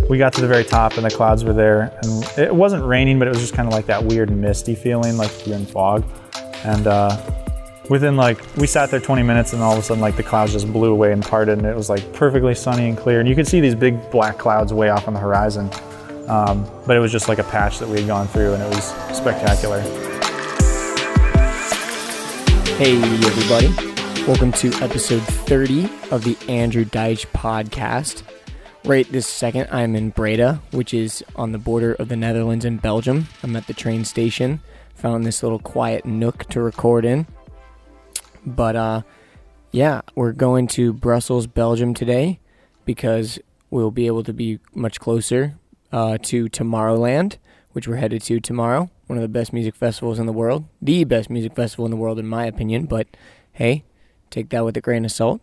we got to the very top and the clouds were there, and it wasn't raining, but it was just kind of like that weird misty feeling, like you're in fog. And within we sat there 20 minutes, and all of a sudden the clouds just blew away and parted, and it was perfectly sunny and clear, and you could see these big black clouds way off on the horizon. But it was just like a patch that we had gone through, and it was spectacular. Hey everybody, welcome to episode 30 of the Andrew Deitch podcast. Right this second, I'm in Breda, which is on the border of the Netherlands and Belgium. I'm at the train station, found this little quiet nook to record in. But yeah, we're going to Brussels, Belgium today because we'll be able to be much closer to Tomorrowland, which we're headed to tomorrow. One of the best music festivals in the world. The best music festival in the world, in my opinion. But hey, take that with a grain of salt.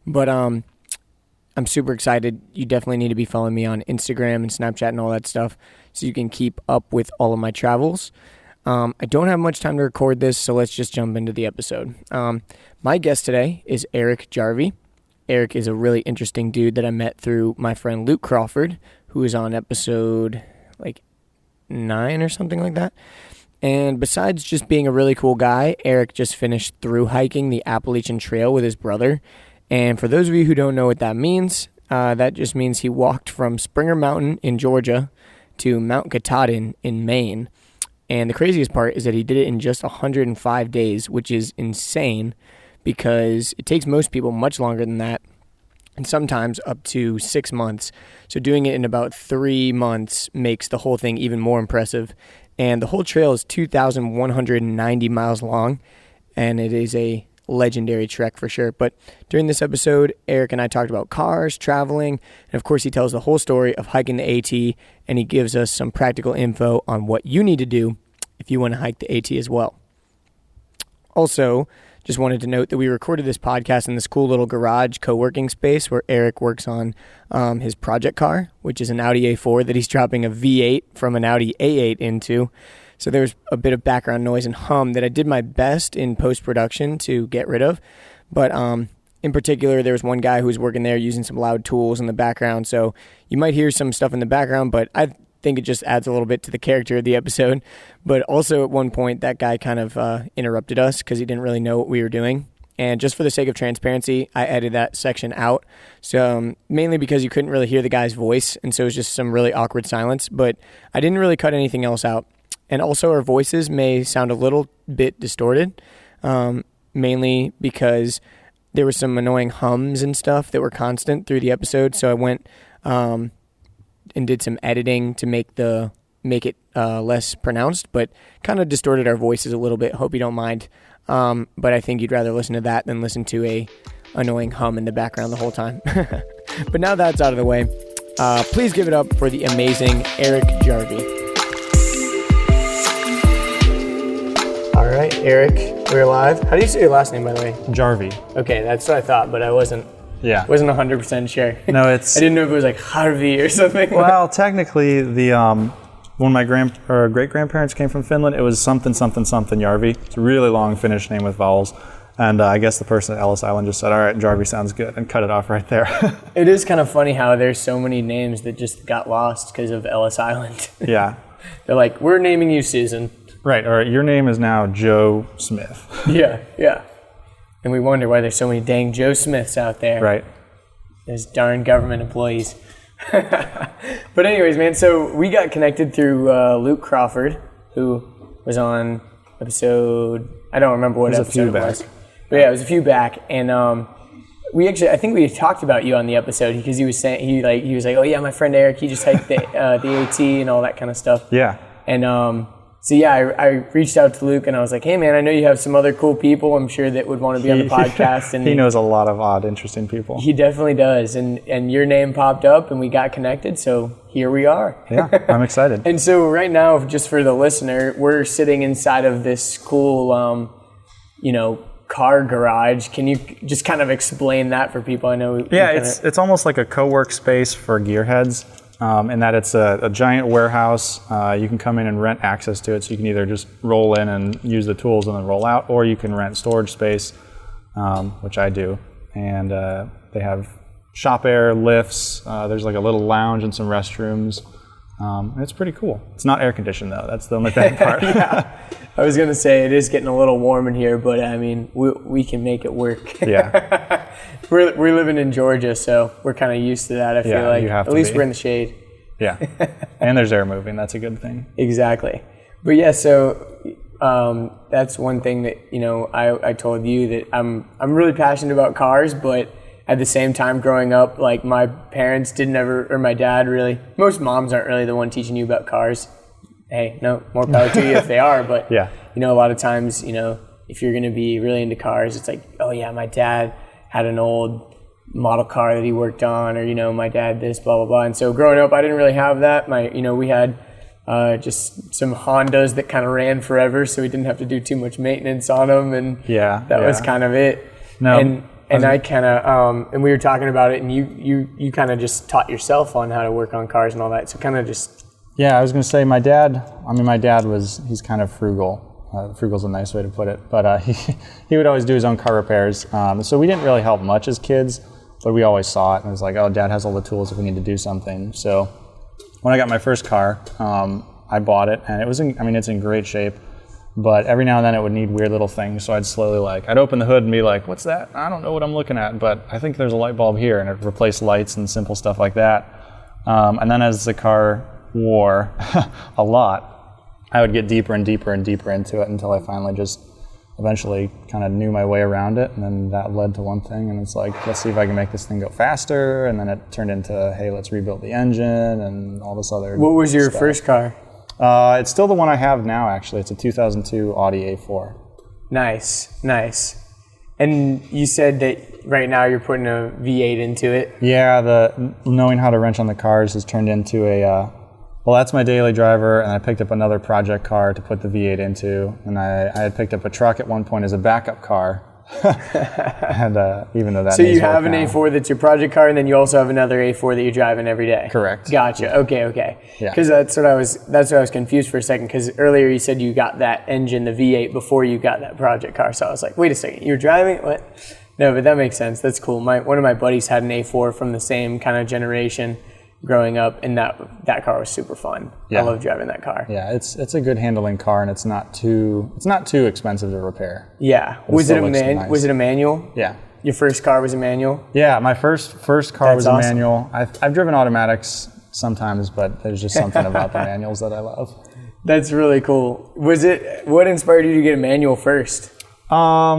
But I'm super excited. You definitely need to be following me on Instagram and Snapchat and all that stuff so you can keep up with all of my travels. I don't have much time to record this, so let's just jump into the episode. My guest today is Erik Jarvi. Erik is a really interesting dude that I met through my friend Luke Crawford, who is on episode 9 or something like that. And besides just being a really cool guy, Erik just finished through hiking the Appalachian Trail with his brother. And for those of you who don't know what that means, that just means he walked from Springer Mountain in Georgia to Mount Katahdin in Maine. And the craziest part is that he did it in just 105 days, which is insane because it takes most people much longer than that, and sometimes up to 6 months. So doing it in about 3 months makes the whole thing even more impressive. And the whole trail is 2,190 miles long, and it is a legendary trek for sure. But during this episode, Erik and I talked about cars, traveling, and of course he tells the whole story of hiking the AT, and he gives us some practical info on what you need to do if you want to hike the AT as well. Also, just wanted to note that we recorded this podcast in this cool little garage co-working space where Erik works on his project car, which is an Audi A4 that he's dropping a V8 from an Audi A8 into. So there's a bit of background noise and hum that I did my best in post-production to get rid of. But in particular, there was one guy who was working there using some loud tools in the background. So you might hear some stuff in the background, but I think it just adds a little bit to the character of the episode. But also at one point, that guy kind of interrupted us because he didn't really know what we were doing. And just for the sake of transparency, I edited that section out. So mainly because you couldn't really hear the guy's voice. And so it was just some really awkward silence. But I didn't really cut anything else out. And also our voices may sound a little bit distorted, mainly because there were some annoying hums and stuff that were constant through the episode. So I went and did some editing to make it less pronounced, but kind of distorted our voices a little bit. Hope you don't mind. But I think you'd rather listen to that than listen to a annoying hum in the background the whole time. But now that's out of the way, please give it up for the amazing Erik Jarvi. All right, Erik, we're live. How do you say your last name, by the way? Jarvi. Okay, that's what I thought, but I wasn't 100% sure. No, I didn't know if it was like Jarvi or something. Well, technically, when my great-grandparents came from Finland, it was something Jarvi. It's a really long Finnish name with vowels. And I guess the person at Ellis Island just said, all right, Jarvi sounds good, and cut it off right there. It is kind of funny how there's so many names that just got lost because of Ellis Island. Yeah. They're like, we're naming you Susan. Right, or your name is now Joe Smith. Yeah. And we wonder why there's so many dang Joe Smiths out there. Right. Those darn government employees. But anyways, man, so we got connected through Luke Crawford, who was on episode, I don't remember what episode it was. But yeah, it was a few back. And I think we talked about you on the episode because he was saying, he was like, oh yeah, my friend Erik, he just hiked the AT and all that kind of stuff. Yeah. And so yeah, I reached out to Luke and I was like, hey man, I know you have some other cool people I'm sure that would want to be on the podcast. And he knows a lot of odd, interesting people. He definitely does. And your name popped up and we got connected, so here we are. Yeah, I'm excited. And so right now, just for the listener, we're sitting inside of this cool, car garage. Can you just kind of explain that for people? I know. Yeah, it's almost like a co-work space for gearheads. In that it's a giant warehouse. You can come in and rent access to it, so you can either just roll in and use the tools and then roll out, or you can rent storage space, which I do. And they have shop air, lifts. There's like a little lounge and some restrooms. And it's pretty cool. It's not air conditioned though. That's the only bad part. Yeah. I was going to say it is getting a little warm in here, but I mean, we can make it work. Yeah. We're living in Georgia, so we're kind of used to that, I feel like. You have At least we're in the shade. Yeah. And there's air moving. That's a good thing. Exactly. But yeah, so that's one thing that, I told you that I'm really passionate about cars, but at the same time, growing up, like my parents or my dad really, most moms aren't really the one teaching you about cars. Hey, no, more power to you if they are, but yeah. A lot of times, if you're going to be really into cars, it's like, oh yeah, my dad had an old model car that he worked on, or, my dad this, blah, blah, blah. And so growing up, I didn't really have that. We had just some Hondas that kind of ran forever, so we didn't have to do too much maintenance on them, and that was kind of it. No. And I kind of, and we were talking about it, and you kind of just taught yourself on how to work on cars and all that. So kind of just. Yeah, I was going to say my dad he's kind of frugal. Frugal's a nice way to put it. But he would always do his own car repairs. So we didn't really help much as kids, but we always saw it. And it was like, oh, Dad has all the tools if we need to do something. So when I got my first car, I bought it, and it's in great shape. But every now and then it would need weird little things, so I'd slowly I'd open the hood and be like, what's that? I don't know what I'm looking at, but I think there's a light bulb here, and it'd replace lights and simple stuff like that. And then as the car wore a lot, I would get deeper and deeper and deeper into it until I finally just eventually kind of knew my way around it, and then that led to one thing, and it's like, let's see if I can make this thing go faster, and then it turned into, hey, let's rebuild the engine, and all this other What was your stuff. first car? It's still the one I have now, actually. It's a 2002 Audi A4. Nice. And you said that right now you're putting a V8 into it. Yeah, knowing how to wrench on the cars has turned into that's my daily driver, and I picked up another project car to put the V8 into, and I had picked up a truck at one point as a backup car. And even though that so you have an A4 that's your project car, and then you also have another A4 that you're driving every day. Correct. Gotcha. Yeah. Okay. Yeah. Because that's what I was confused for a second. Because earlier you said you got that engine, the V8, before you got that project car. So I was like, wait a second, you're driving what? No, but that makes sense. That's cool. One of my buddies had an A4 from the same kind of generation growing up, and that car was super fun. Yeah. I love driving that car. Yeah, it's a good handling car, and it's not too expensive to repair. Yeah. Was it a manual? Yeah. Your first car was a manual? Yeah, my first car was awesome. a manual. I've driven automatics sometimes, but there's just something about the manuals that I love. That's really cool. What inspired you to get a manual first? I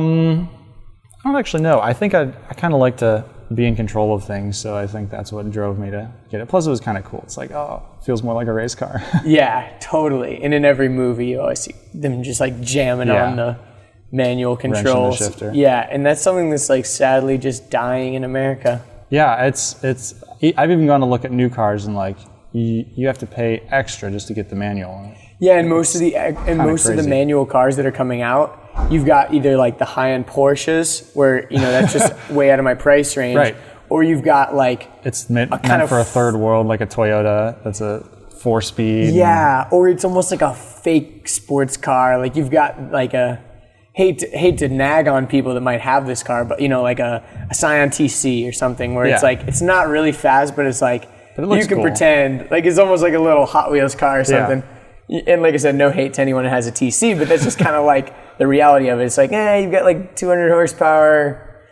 don't actually know. I think I kind of like to be in control of things, so I think that's what drove me to get it. Plus, it was kind of cool. It's like, oh, it feels more like a race car. Yeah, totally. And in every movie, you always see them just jamming on the manual controls. Wrenching the shifter. Yeah, and that's something that's sadly just dying in America. Yeah, it's. I've even gone to look at new cars, and you have to pay extra just to get the manual. Yeah, and most of the manual cars that are coming out, you've got either the high-end Porsches, where that's just way out of my price range, right? Or you've got it's meant for a third world, like a Toyota that's a 4-speed. Yeah, or it's almost like a fake sports car. You've got a hate to nag on people that might have this car, but a Scion TC or something where it's it's not really fast, but it's but it looks you can cool. pretend it's almost like a little Hot Wheels car or something. Yeah. And like I said, no hate to anyone who has a TC, but that's just kind of the reality of it. It's you've got 200 horsepower,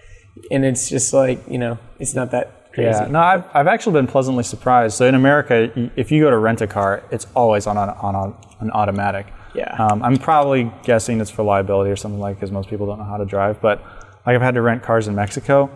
and it's just it's not that crazy. Yeah, no, I've actually been pleasantly surprised. So in America, if you go to rent a car, it's always on an automatic. Yeah. I'm probably guessing it's for liability or something because most people don't know how to drive. But I've had to rent cars in Mexico.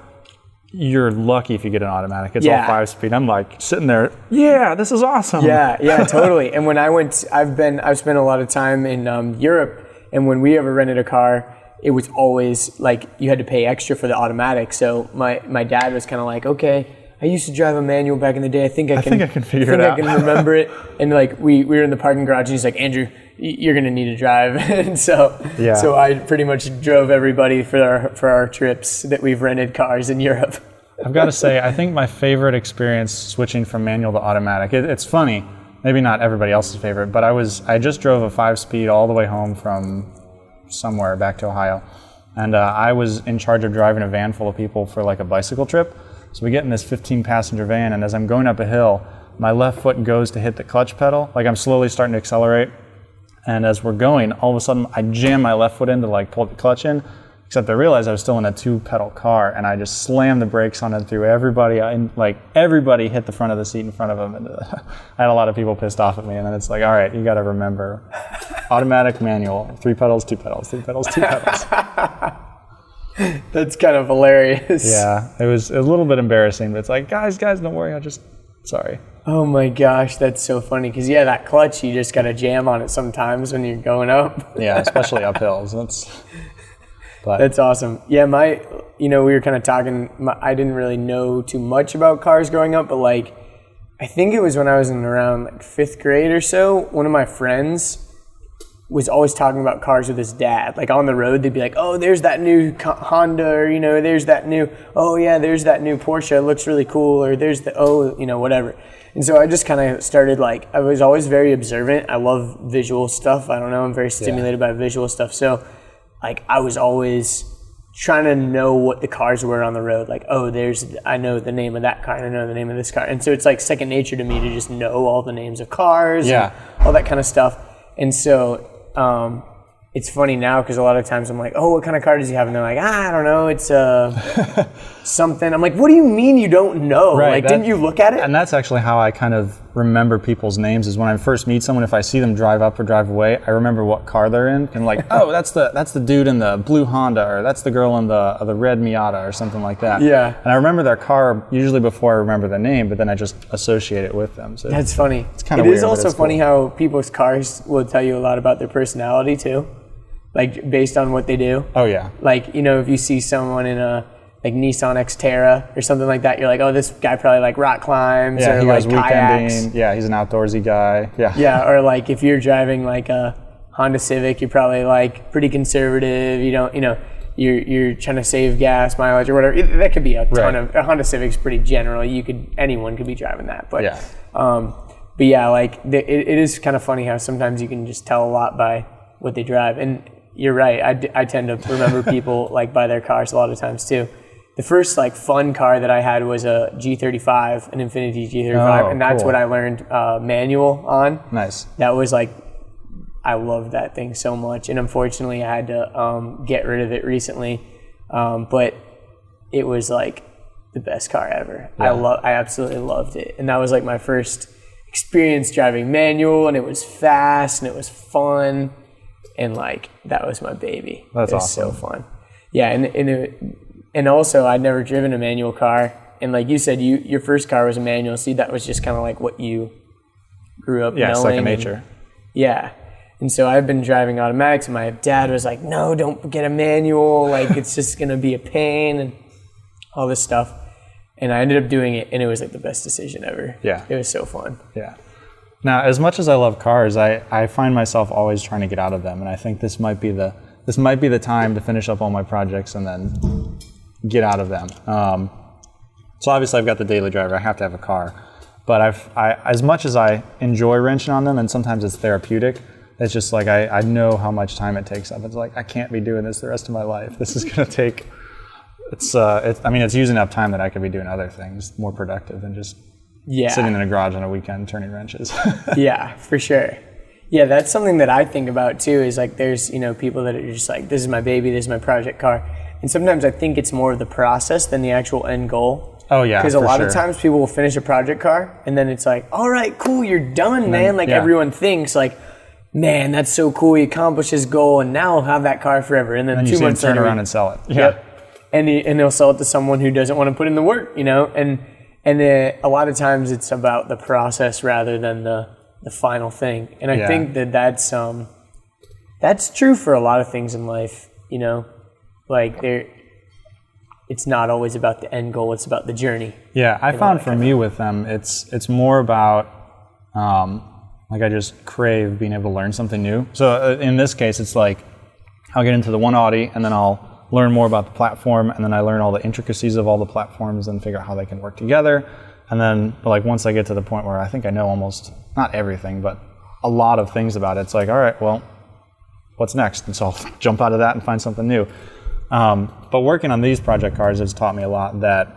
You're lucky if you get an automatic. It's all 5-speed. I'm sitting there, yeah, this is awesome. Yeah, totally. And when I went, I've spent a lot of time in Europe, and when we ever rented a car, it was always you had to pay extra for the automatic. So my dad was kind of okay, I used to drive a manual back in the day. I think I can figure it out. I can remember it. And we were in the parking garage, and he's like, Andrew, you're gonna need to drive. And so I pretty much drove everybody for our trips that we've rented cars in Europe. I've got to say, I think my favorite experience switching from manual to automatic. It's funny, maybe not everybody else's favorite, but I just drove a 5-speed all the way home from somewhere back to Ohio, and I was in charge of driving a van full of people for a bicycle trip. So we get in this 15-passenger van, and as I'm going up a hill, my left foot goes to hit the clutch pedal. Like I'm slowly starting to accelerate. And as we're going, all of a sudden I jam my left foot in to like pull the clutch in, except I realized I was still in a 2-pedal car, and I just slammed the brakes on and threw everybody, everybody hit the front of the seat in front of them. And I had a lot of people pissed off at me, and then it's like, all right, you got to remember, automatic, manual, 3 pedals, 2 pedals, 3 pedals, 2 pedals. That's kind of hilarious. Yeah, it was a little bit embarrassing, but it's like, guys, don't worry, sorry. Oh my gosh, that's so funny. Because that clutch, you just got to jam on it sometimes when you're going up. Yeah, especially up hills. That's awesome. Yeah, we were kind of talking, I didn't really know too much about cars growing up, but like, I think it was when I was in around like 5th grade or so, one of my friends was always talking about cars with his dad. Like on the road, they'd be like, oh, there's that new Honda, or, there's that new Porsche, it looks really cool, or there's whatever. And so I just kind of started I was always very observant. I love visual stuff. I don't know, I'm very stimulated by visual stuff. So I was always trying to know what the cars were on the road. Like, oh, I know the name of that car, and I know the name of this car. And so it's like second nature to me to just know all the names of cars and all that kind of stuff. And so it's funny now because a lot of times I'm like, oh, what kind of car does he have? And they're like, I don't know, it's something. I'm like, what do you mean you don't know? Right, didn't you look at it? And that's actually how I kind of remember people's names, is when I first meet someone, if I see them drive up or drive away, I remember what car they're in. And like, oh, that's the dude in the blue Honda, or that's the girl in the red Miata, or something like that. Yeah. And I remember their car usually before I remember the name, but then I just associate it with them. So that's funny. It's kind of weird. It is also funny how people's cars will tell you a lot about their personality too. Based on what they do. Oh yeah. If you see someone in a Nissan Xterra or something like that, you're like, oh, this guy probably rock climbs or he goes kayaks. Weekending. Yeah, he's an outdoorsy guy. Yeah. Yeah, or if you're driving a Honda Civic, you're probably pretty conservative. You don't, you're trying to save gas mileage or whatever. That could be a ton of. A Honda Civic's pretty general. Anyone could be driving that. But yeah. It is kind of funny how sometimes you can just tell a lot by what they drive. And you're right. I tend to remember people by their cars a lot of times too. The first fun car that I had was a G35, an Infiniti G35, and that's what I learned manual on. Nice. That was I loved that thing so much, and unfortunately I had to get rid of it recently. But it was the best car ever. Yeah. I absolutely loved it, and that was my first experience driving manual, and it was fast and it was fun. And that was my baby. That's awesome. It was so fun. Yeah, and also I'd never driven a manual car. And like you said, your first car was a manual. See, that was just kind of what you grew up knowing. Yeah, second nature. Yeah. And so I've been driving automatics, and my dad was like, no, don't get a manual. It's just going to be a pain and all this stuff. And I ended up doing it, and it was the best decision ever. Yeah. It was so fun. Yeah. Now, as much as I love cars, I find myself always trying to get out of them, and I think this might be the time to finish up all my projects and then get out of them. So obviously, I've got the daily driver. I have to have a car, but as much as I enjoy wrenching on them, and sometimes it's therapeutic, it's just I know how much time it takes up. It's I can't be doing this the rest of my life. This is going to take. It's using up time that I could be doing other things more productive than just. Yeah. Sitting in a garage on a weekend turning wrenches. Yeah, for sure. Yeah, that's something that I think about too, is there's, people that are just this is my baby, this is my project car. And sometimes I think it's more of the process than the actual end goal. Oh yeah, because a lot of times people will finish a project car and then it's all right, cool, you're done, man. Everyone thinks man, that's so cool, he accomplished his goal and now I'll have that car forever. And then 2 months later, turn around and sell it. Yeah. Yep. And he'll sell it to someone who doesn't want to put in the work, And a lot of times it's about the process rather than the final thing. And I think that's true for a lot of things in life, it's not always about the end goal, it's about the journey. Yeah, I found for me with them, it's more about, I just crave being able to learn something new. So in this case, it's I'll get into the one Audi and then I'll learn more about the platform, and then I learn all the intricacies of all the platforms and figure out how they can work together. And then once I get to the point where I think I know almost, not everything, but a lot of things about it, it's all right, well, what's next? And so I'll jump out of that and find something new. But working on these project cars has taught me a lot that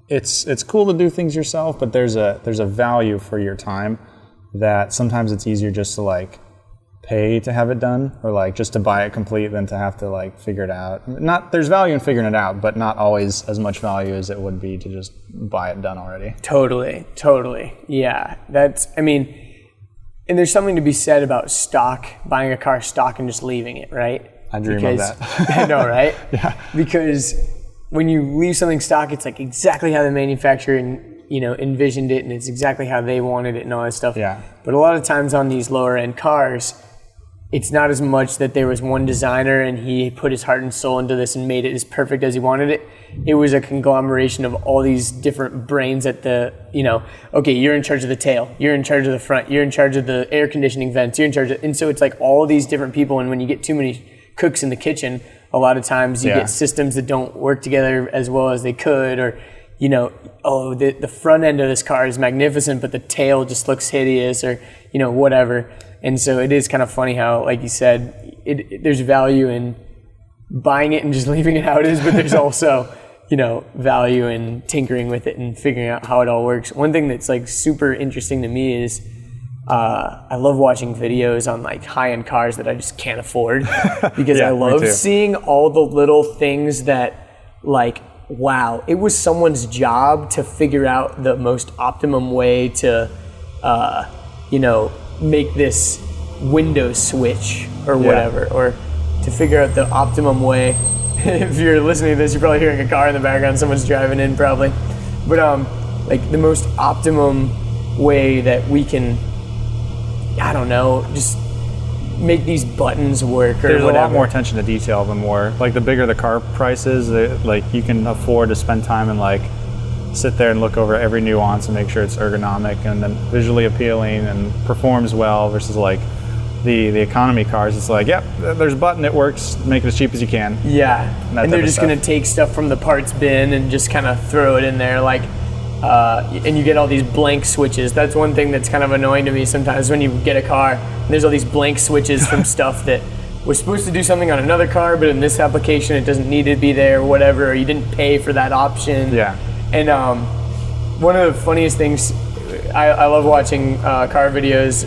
it's cool to do things yourself, but there's a value for your time that sometimes it's easier just to like pay to have it done, or like just to buy it complete than to have to like figure it out. There's value in figuring it out, but not always as much value as it would be to just buy it done already. Totally. Yeah, and there's something to be said about buying a car stock and just leaving it, right? I dream of that. I know, right? Yeah. Because when you leave something stock, it's like exactly how the manufacturer envisioned it, and it's exactly how they wanted it and all that stuff. Yeah. But a lot of times on these lower end cars, it's not as much that there was one designer and he put his heart and soul into this and made it as perfect as he wanted it. It was a conglomeration of all these different brains at okay, you're in charge of the tail, you're in charge of the front, you're in charge of the air conditioning vents, and so it's like all these different people, and when you get too many cooks in the kitchen, a lot of times you get systems that don't work together as well as they could, or the front end of this car is magnificent, but the tail just looks hideous, or whatever. And so it is kind of funny how, like you said, there's value in buying it and just leaving it how it is, but there's also, value in tinkering with it and figuring out how it all works. One thing that's like super interesting to me is I love watching videos on like high-end cars that I just can't afford because I love seeing all the little things that like, wow, it was someone's job to figure out the most optimum way to, make this window switch or whatever, or to figure out the optimum way. If you're listening to this, you're probably hearing a car in the background, someone's driving in probably. But like the most optimum way that we can, I don't know, just make these buttons work or There's whatever. a lot more attention to detail than more. Like the bigger the car price is, like you can afford to spend time and like sit there and look over every nuance and make sure it's ergonomic and then visually appealing and performs well, versus like the economy cars. It's like, there's a button, it works, make it as cheap as you can. Yeah, and they're just going to take stuff from the parts bin and just kind of throw it in there, like, and you get all these blank switches. That's one thing that's kind of annoying to me sometimes when you get a car and there's all these blank switches from stuff that was supposed to do something on another car, but in this application it doesn't need to be there or whatever, or you didn't pay for that option. Yeah. And one of the funniest things, I love watching car videos.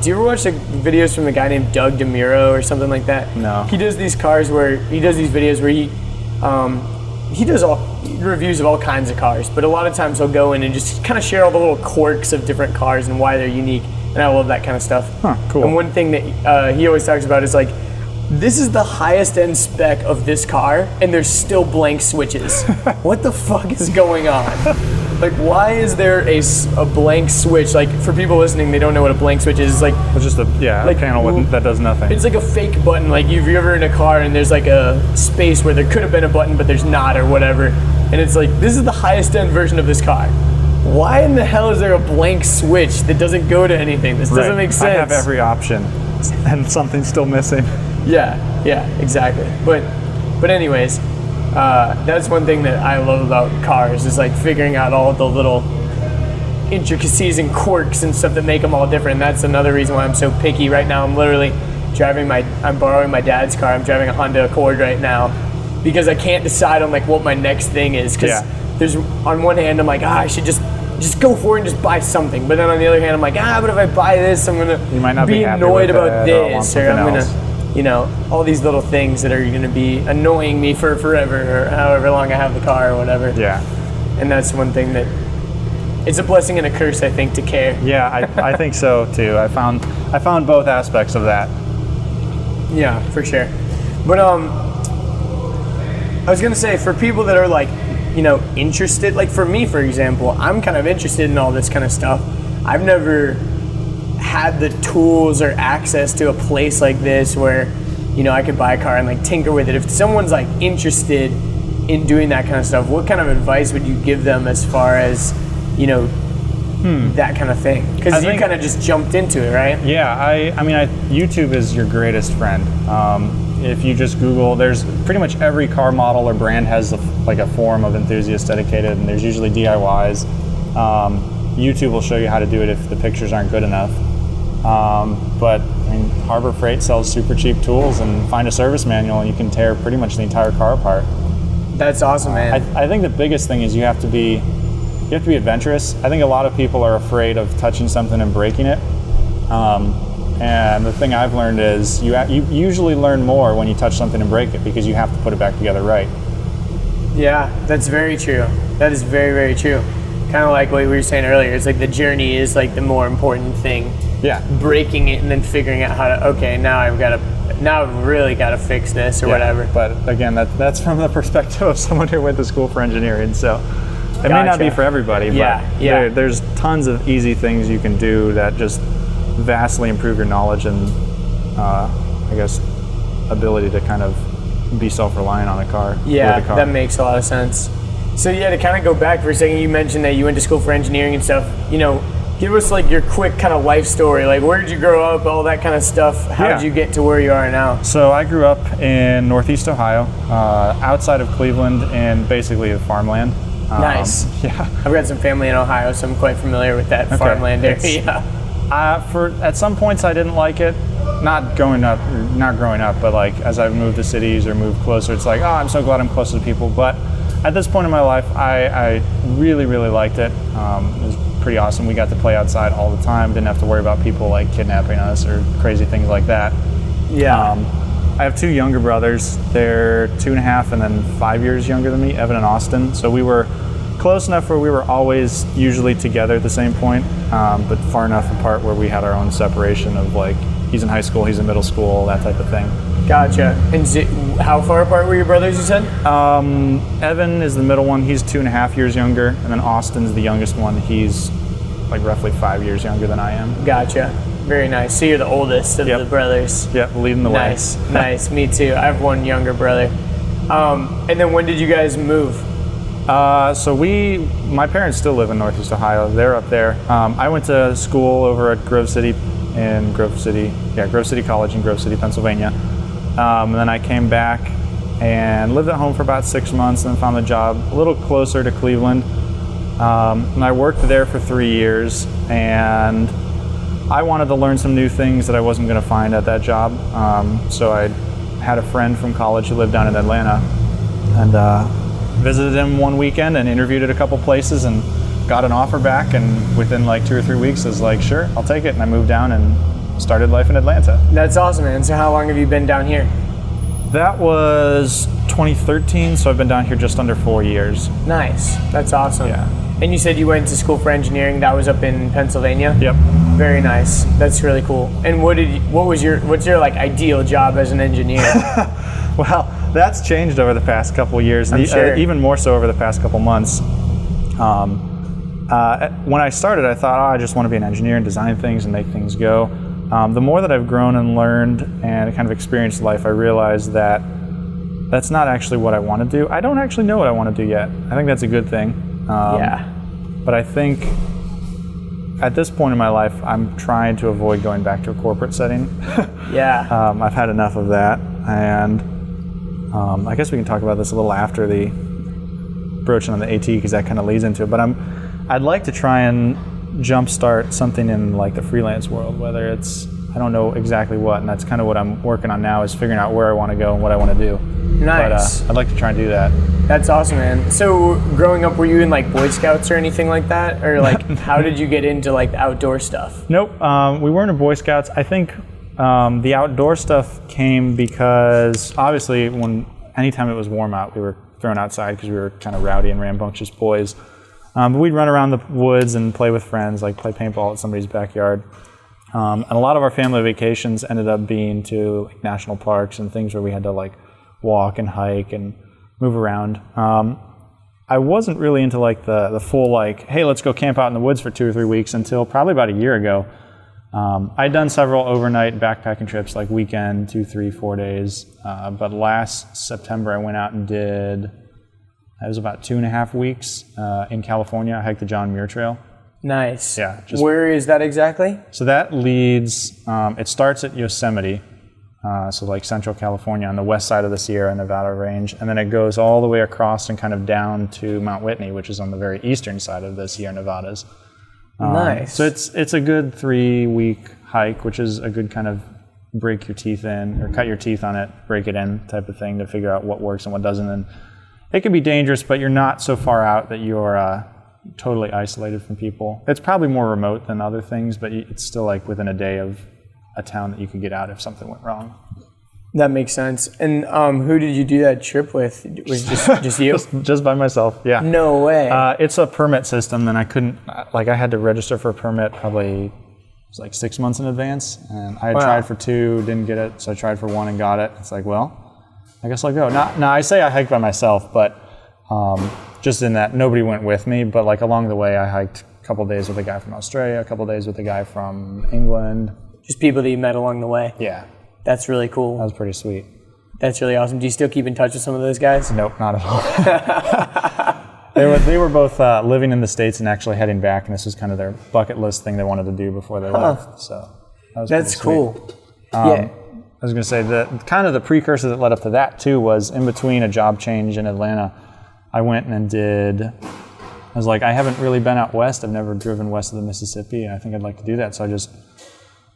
Do you ever watch the videos from the guy named Doug DeMuro or something like that? No. He does these videos where he does all reviews of all kinds of cars, but a lot of times he'll go in and just kind of share all the little quirks of different cars and why they're unique. And I love that kind of stuff. Huh, cool. And one thing that he always talks about is like, this is the highest end spec of this car, and there's still blank switches. What the fuck is going on? Like, why is there a blank switch? Like, for people listening, they don't know what a blank switch is. It's like, it's just a panel that does nothing. It's like a fake button. Like, if you're ever in a car and there's like a space where there could have been a button, but there's not, or whatever. And it's like, this is the highest end version of this car. Why in the hell is there a blank switch that doesn't go to anything? This doesn't make sense. I have every option, and something's still missing. Yeah, exactly. But anyways, that's one thing that I love about cars is like figuring out all the little intricacies and quirks and stuff that make them all different. That's another reason why I'm so picky right now. I'm literally I'm borrowing my dad's car. I'm driving a Honda Accord right now because I can't decide on like what my next thing is. Because there's, on one hand, I'm like, I should just go for it and just buy something. But then on the other hand, I'm like, but if I buy this, I'm gonna be annoyed about this, or I'm else. gonna, all these little things that are going to be annoying me for forever, or however long I have the car or whatever. Yeah. And that's one thing that, it's a blessing and a curse, I think, to care. Yeah, I think so too. I found both aspects of that. Yeah, for sure. But I was going to say, for people that are like, interested, like for me, for example, I'm kind of interested in all this kind of stuff. I've never had the tools or access to a place like this where I could buy a car and like tinker with it. If someone's like interested in doing that kind of stuff, what kind of advice would you give them as far as that kind of thing? Because you kind of just jumped into it, right? Yeah, YouTube is your greatest friend. If you just Google, there's pretty much every car model or brand has a forum of enthusiasts dedicated, and there's usually DIYs. YouTube will show you how to do it if the pictures aren't good enough. But Harbor Freight sells super cheap tools, and find a service manual and you can tear pretty much the entire car apart. That's awesome, man. I think the biggest thing is you have to be adventurous. I think a lot of people are afraid of touching something and breaking it. And the thing I've learned is you usually learn more when you touch something and break it, because you have to put it back together right. Yeah, that's very true. That is very, very true. Kind of like what we were saying earlier. It's like the journey is like the more important thing. Yeah. Breaking it and then figuring out how to, okay, now I've really got to fix this or whatever. But again, that's from the perspective of someone who went to school for engineering. So it may not be for everybody, but there's tons of easy things you can do that just vastly improve your knowledge and I guess ability to kind of be self-reliant on a car. Yeah, that makes a lot of sense. So yeah, to kind of go back for a second, you mentioned that you went to school for engineering and stuff. You know, give us like your quick kind of life story. Like, where did you grow up, all that kind of stuff? How did you get to where you are now? So I grew up in Northeast Ohio, outside of Cleveland, and basically the farmland. Nice. Yeah. I've got some family in Ohio, so I'm quite familiar with that farmland area. At some points I didn't like it. Not growing up, but like as I've moved to cities or moved closer, it's like, oh, I'm so glad I'm closer to people. But at this point in my life, I really, really liked it. It was pretty awesome. We got to play outside all the time. Didn't have to worry about people like kidnapping us or crazy things like that. Yeah. I have two younger brothers. They're 2.5 and then 5 years younger than me, Evan and Austin. So we were close enough where we were always usually together at the same point, but far enough apart where we had our own separation of like, he's in high school, he's in middle school, that type of thing. Gotcha. And how far apart were your brothers, you said? Evan is the middle one. He's 2.5 years younger. And then Austin's the youngest one. He's like roughly 5 years younger than I am. Gotcha. Very nice. So you're the oldest of the brothers. Yep, leading the way. Nice. Me too. I have one younger brother. And then when did you guys move? So my parents still live in Northeast Ohio. They're up there. I went to school over at Grove City College in Grove City, Pennsylvania. And then I came back and lived at home for about 6 months and then found a job a little closer to Cleveland. And I worked there for 3 years, and I wanted to learn some new things that I wasn't going to find at that job. So I had a friend from college who lived down in Atlanta, and visited him one weekend and interviewed at a couple places and got an offer back, and within like 2 or 3 weeks I was like, sure, I'll take it, and I moved down and started life in Atlanta. That's awesome, man. So how long have you been down here? That was 2013, so I've been down here just under 4 years. Nice. That's awesome. Yeah. And you said you went to school for engineering. That was up in Pennsylvania? Yep. Very nice. That's really cool. And what's your like ideal job as an engineer? Well, that's changed over the past couple years, I'm sure. Even more so over the past couple months. When I started, I thought, I just want to be an engineer and design things and make things go. The more that I've grown and learned and kind of experienced life, I realized that that's not actually what I want to do. I don't actually know what I want to do yet. I think that's a good thing. But I think at this point in my life, I'm trying to avoid going back to a corporate setting. Yeah. I've had enough of that, and I guess we can talk about this a little after the broaching on the AT, because that kind of leads into it. But I'd like to try and jumpstart something in like the freelance world, whether it's, I don't know exactly what, and that's kind of what I'm working on now, is figuring out where I want to go and what I want to do. Nice. But I'd like to try and do that. That's awesome, man. So growing up, were you in like Boy Scouts or anything like that? Or like, how did you get into like the outdoor stuff? Nope, we weren't in Boy Scouts. I think the outdoor stuff came because obviously anytime it was warm out, we were thrown outside because we were kind of rowdy and rambunctious boys. But we'd run around the woods and play with friends, like play paintball at somebody's backyard. And a lot of our family vacations ended up being to like national parks and things where we had to like walk and hike and move around. I wasn't really into like the full like, hey, let's go camp out in the woods for 2 or 3 weeks until probably about a year ago. I'd done several overnight backpacking trips, like weekend, 2, 3, 4 days. But last September I went out and it was about 2.5 weeks in California. I hiked the John Muir Trail. Nice. Yeah. Where is that exactly? So that leads, it starts at Yosemite, so like Central California on the west side of the Sierra Nevada range, and then it goes all the way across and kind of down to Mount Whitney, which is on the very eastern side of the Sierra Nevadas. Nice. So it's a good 3-week hike, which is a good kind of break your teeth in, or cut your teeth on it, break it in type of thing to figure out what works and what doesn't. And it can be dangerous, but you're not so far out that you're totally isolated from people. It's probably more remote than other things, but it's still like within a day of a town that you could get out if something went wrong. That makes sense. And who did you do that trip with? Was it just you? just by myself, yeah. No way. It's a permit system, and I couldn't, I had to register for a permit probably, it was like 6 months in advance, and I had tried for 2, didn't get it, so I tried for 1 and got it. It's like, well, I guess I'll go. Now I say I hiked by myself, but just in that nobody went with me, but like along the way I hiked a couple days with a guy from Australia, a couple days with a guy from England. Just people that you met along the way? Yeah. That's really cool. That was pretty sweet. That's really awesome. Do you still keep in touch with some of those guys? Nope, not at all. They were both living in the States and actually heading back, and this was kind of their bucket list thing they wanted to do before they left. So that's cool. I was going to say that kind of the precursor that led up to that too was in between a job change in Atlanta. I went and I was like, I haven't really been out west. I've never driven west of the Mississippi, and I think I'd like to do that. So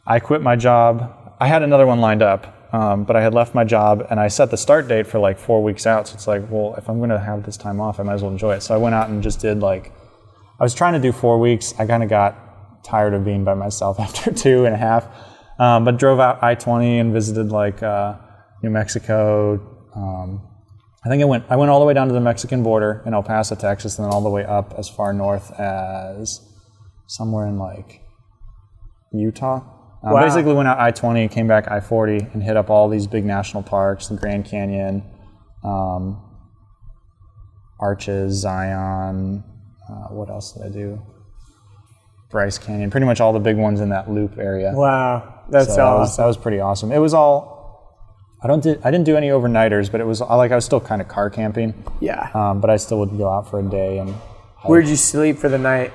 I quit my job. I had another one lined up, but I had left my job, and I set the start date for like 4 weeks out. So it's like, well, if I'm going to have this time off, I might as well enjoy it. So I went out and just did I was trying to do 4 weeks. I kind of got tired of being by myself after 2.5, but drove out I-20 and visited New Mexico. I think I went all the way down to the Mexican border in El Paso, Texas, and then all the way up as far north as somewhere in Utah. Wow. Basically went out I-20, came back I-40, and hit up all these big national parks, the Grand Canyon, Arches, Zion, what else did I do? Bryce Canyon, pretty much all the big ones in that loop area. Wow, that's awesome. That was pretty awesome. It was all, I didn't do any overnighters, but it was I was still kind of car camping. Yeah. But I still would go out for a day and hike. Where'd you sleep for the night?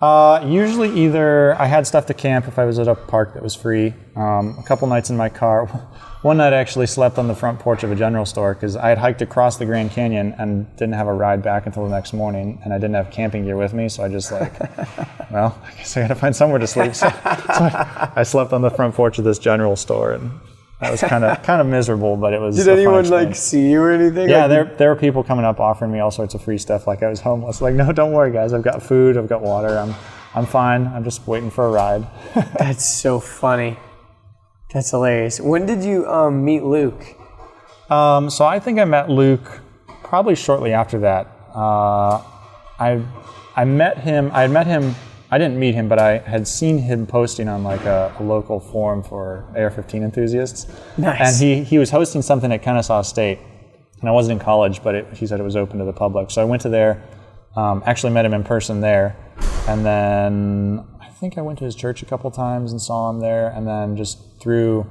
Usually either I had stuff to camp if I was at a park that was free. A couple nights in my car. One night I actually slept on the front porch of a general store because I had hiked across the Grand Canyon and didn't have a ride back until the next morning, and I didn't have camping gear with me, so I just well, I guess I got to find somewhere to sleep. So I slept on the front porch of this general store, and that was kind of miserable, but it was. Did anyone see you or anything? Yeah, there were people coming up offering me all sorts of free stuff, like I was homeless. Like, no, don't worry, guys. I've got food. I've got water. I'm fine. I'm just waiting for a ride. That's so funny. That's hilarious. When did you meet Luke? So I think I met Luke probably shortly after that. I met him. I didn't meet him, but I had seen him posting on a local forum for AR-15 enthusiasts. Nice. And he was hosting something at Kennesaw State, and I wasn't in college, but he said it was open to the public. So I went to there, actually met him in person there, and then I think I went to his church a couple times and saw him there, and then just through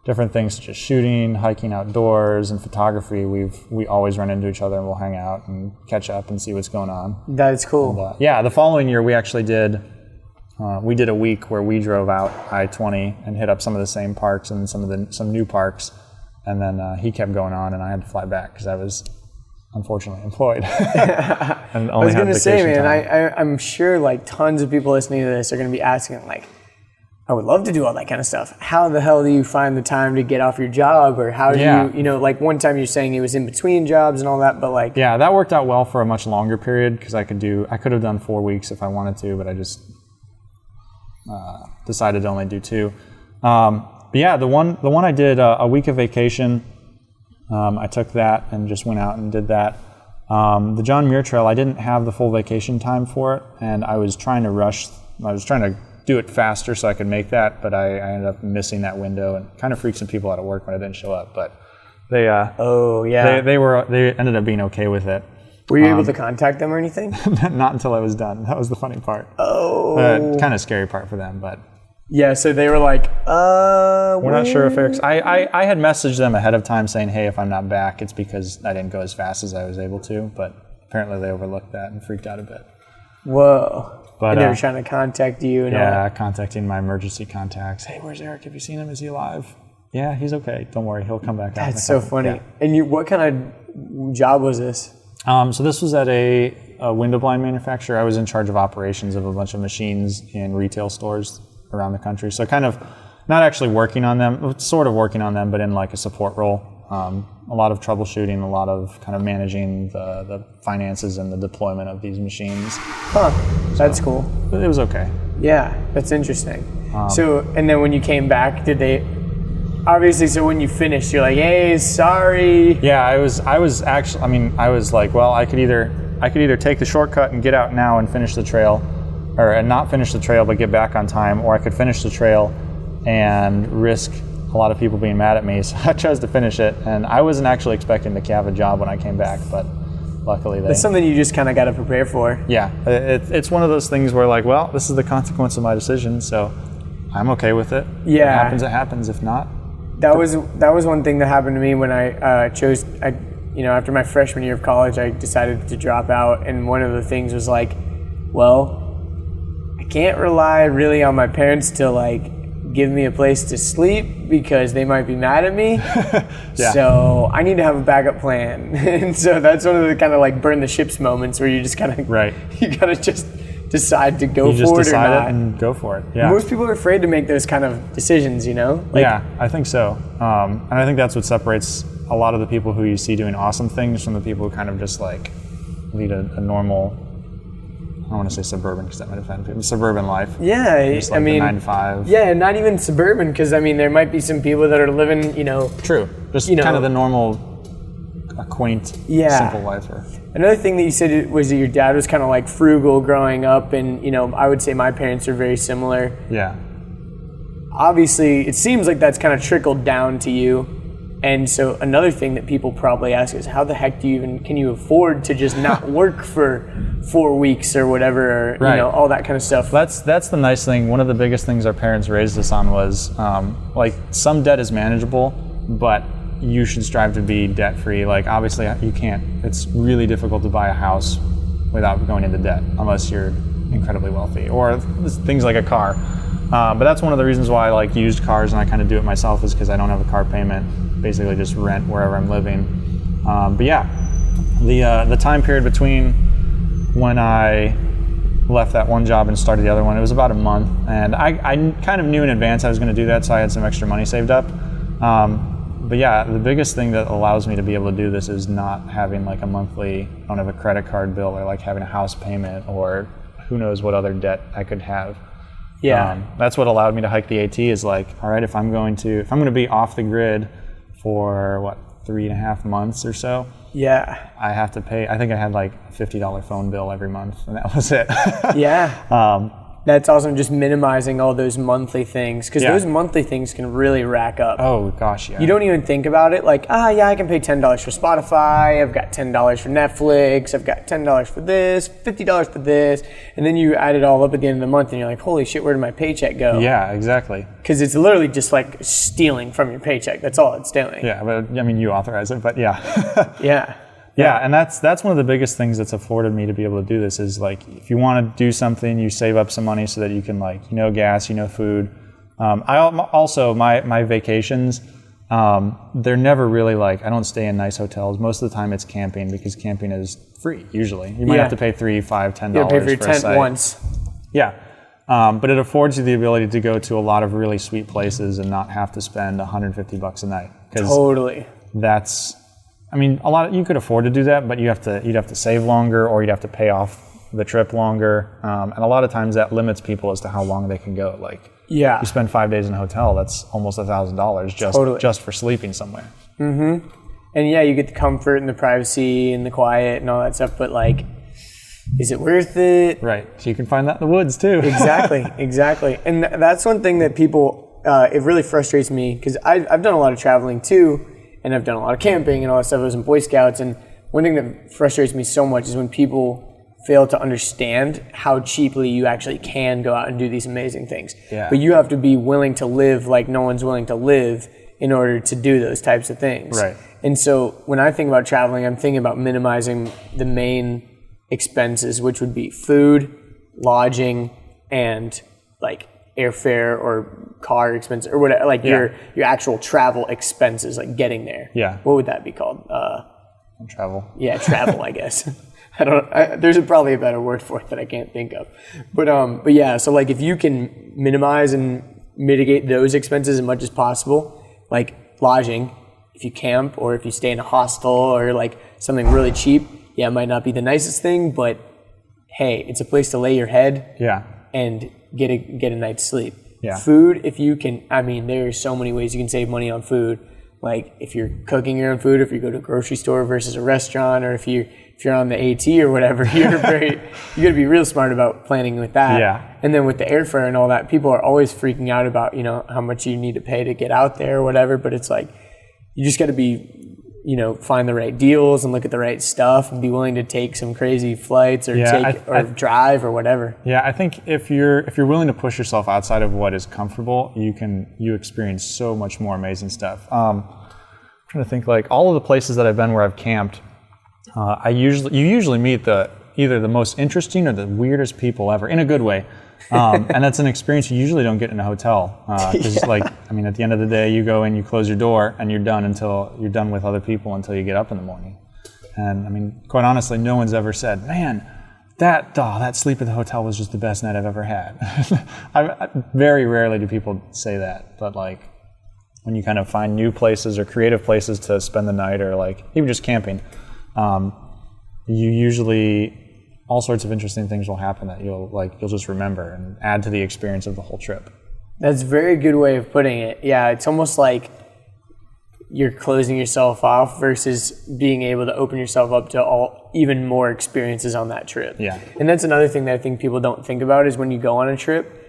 different things such as shooting, hiking outdoors, and photography, we always run into each other and we'll hang out and catch up and see what's going on. That's cool. And, the following year we actually did a week where we drove out I-20 and hit up some of the same parks and some new parks, and then he kept going on and I had to fly back because I was unfortunately employed. And only I was going to say, man, time. I'm sure tons of people listening to this are going to be asking I would love to do all that kind of stuff. How the hell do you find the time to get off your job? Or how do you one time you're saying it was in between jobs and all that, but Yeah, that worked out well for a much longer period because I could have done 4 weeks if I wanted to, but I just decided to only do 2. But yeah, the one I did a week of vacation. I took that and just went out and did that. The John Muir Trail, I didn't have the full vacation time for it, and I was trying to rush. I was trying to do it faster so I could make that, but I ended up missing that window and kind of freaked some people out at work when I didn't show up. But they they ended up being okay with it. Were you able to contact them or anything? Not until I was done. That was the funny part. Oh, kind of scary part for them, but. Yeah, so they were like, we're not sure if Eric's... I had messaged them ahead of time saying, hey, if I'm not back, it's because I didn't go as fast as I was able to, but apparently they overlooked that and freaked out a bit. Whoa. But, and they were trying to contact you and all that. Contacting my emergency contacts. Hey, where's Erik? Have you seen him? Is he alive? Yeah, he's okay. Don't worry, he'll come back out. That's so funny. Yeah. And what kind of job was this? So this was at a window blind manufacturer. I was in charge of operations of a bunch of machines in retail stores around the country. So kind of not actually working on them, sort of working on them, but in a support role. A lot of troubleshooting, a lot of kind of managing the finances and the deployment of these machines. Huh, that's cool. But it was okay. Yeah, that's interesting. And then when you came back, did they, obviously, so when you finished, you're like, hey, sorry. Yeah, I was actually, I was like, well, I could either take the shortcut and get out now and finish the trail, and not finish the trail but get back on time, or I could finish the trail and risk a lot of people being mad at me. So I chose to finish it, and I wasn't actually expecting to have a job when I came back, but luckily That's something you just kind of got to prepare for. Yeah, it's one of those things where like, well, this is the consequence of my decision, so I'm okay with it. Yeah. If it happens, it happens. If not, that was one thing that happened to me when I after my freshman year of college, I decided to drop out, and one of the things was like, well, I can't rely really on my parents to like give me a place to sleep because they might be mad at me. Yeah. So I need to have a backup plan. And so that's one of the kind of like burn the ships moments where you just kind of, right. You gotta just decide to go you for just it or decide not. it and go for it. Yeah. Most people are afraid to make those kind of decisions, you know? Like, yeah, I think so. And I think that's what separates a lot of the people who you see doing awesome things from the people who kind of just like lead a normal, I don't want to say suburban because that might offend people, suburban life. Yeah, just like I mean, the 9 to 5. Yeah, not even suburban, because I mean, there might be some people that are living, True. Just kind of the normal, quaint, simple life. Another thing that you said was that your dad was kind of like frugal growing up, and I would say my parents are very similar. Yeah. Obviously, it seems like that's kind of trickled down to you. And so another thing that people probably ask is, how the heck can you afford to just not work for 4 weeks or whatever, or, right. All that kind of stuff. That's the nice thing. One of the biggest things our parents raised us on was, like, some debt is manageable, but you should strive to be debt-free. Like, obviously, it's really difficult to buy a house without going into debt, unless you're incredibly wealthy, or things like a car. But that's one of the reasons why I like used cars, and I kind of do it myself, is because I don't have a car payment. Basically just rent wherever I'm living. But yeah, the time period between when I left that one job and started the other one, it was about a month, and I kind of knew in advance I was going to do that, so I had some extra money saved up. But yeah, the biggest thing that allows me to be able to do this is not having like a monthly, I don't have a credit card bill, or like having a house payment, or who knows what other debt I could have. Yeah. That's what allowed me to hike the AT, is like, all right, if I'm going to be off the grid for 3.5 months or so, yeah, I have to pay. I think I had like a $50 phone bill every month, and that was it. Yeah. That's awesome, just minimizing all those monthly things, because those monthly things can really rack up. Oh gosh, yeah. You don't even think about it, like, I can pay $10 for Spotify, I've got $10 for Netflix, I've got $10 for this, $50 for this, and then you add it all up at the end of the month, and you're like, holy shit, where did my paycheck go? Yeah, exactly. Because it's literally just like stealing from your paycheck. That's all it's doing. Yeah, but I mean, you authorize it, but yeah. Yeah. Yeah, and that's one of the biggest things that's afforded me to be able to do this, is like, if you want to do something, you save up some money so that you can, like, gas, food. I also, my vacations, they're never really like, I don't stay in nice hotels. Most of the time it's camping, because camping is free usually. You might have to pay $3, $5, $10 you pay for your for tent a site. once. Yeah. But it affords you the ability to go to a lot of really sweet places and not have to spend $150 a night. Totally. You could afford to do that, but you'd have to save longer, or you'd have to pay off the trip longer. And a lot of times that limits people as to how long they can go. Like, you spend 5 days in a hotel, that's almost $1,000 just for sleeping somewhere. Mm-hmm. And yeah, you get the comfort and the privacy and the quiet and all that stuff, but like, is it worth it? Right. So you can find that in the woods too. Exactly. And that's one thing that people, it really frustrates me, because I've done a lot of traveling too, and I've done a lot of camping and all that stuff. I was in Boy Scouts, and one thing that frustrates me so much is when people fail to understand how cheaply you actually can go out and do these amazing things. Yeah. But you have to be willing to live like no one's willing to live in order to do those types of things. Right. And so when I think about traveling, I'm thinking about minimizing the main expenses, which would be food, lodging, and like airfare or car expenses or whatever, like your actual travel expenses, like getting there. Yeah. What would that be called? Travel. Yeah, travel, I guess. There's probably a better word for it that I can't think of. But yeah, so like if you can minimize and mitigate those expenses as much as possible, like lodging, if you camp or if you stay in a hostel or like something really cheap, yeah, it might not be the nicest thing, but hey, it's a place to lay your head and get a night's sleep. Yeah. Food, if you can, I mean, there are so many ways you can save money on food. Like if you're cooking your own food, if you go to a grocery store versus a restaurant, or if you're on the AT or whatever, you got to be real smart about planning with that. Yeah. And then with the airfare and all that, people are always freaking out about, how much you need to pay to get out there or whatever. But it's like, you just got to be, find the right deals and look at the right stuff and be willing to take some crazy flights or drive or whatever. Yeah, I think if you're willing to push yourself outside of what is comfortable, you experience so much more amazing stuff. I'm trying to think, like all of the places that I've been where I've camped, you usually meet either the most interesting or the weirdest people ever, in a good way. And that's an experience you usually don't get in a hotel. Because at the end of the day, you go in, you close your door, and you're done with other people until you get up in the morning. And quite honestly, no one's ever said, man, that sleep at the hotel was just the best night I've ever had. Very rarely do people say that, but like when you kind of find new places or creative places to spend the night, or like even just camping, you usually, all sorts of interesting things will happen that you'll just remember and add to the experience of the whole trip. That's a very good way of putting it. Yeah, it's almost like you're closing yourself off versus being able to open yourself up to even more experiences on that trip. Yeah. And that's another thing that I think people don't think about is when you go on a trip,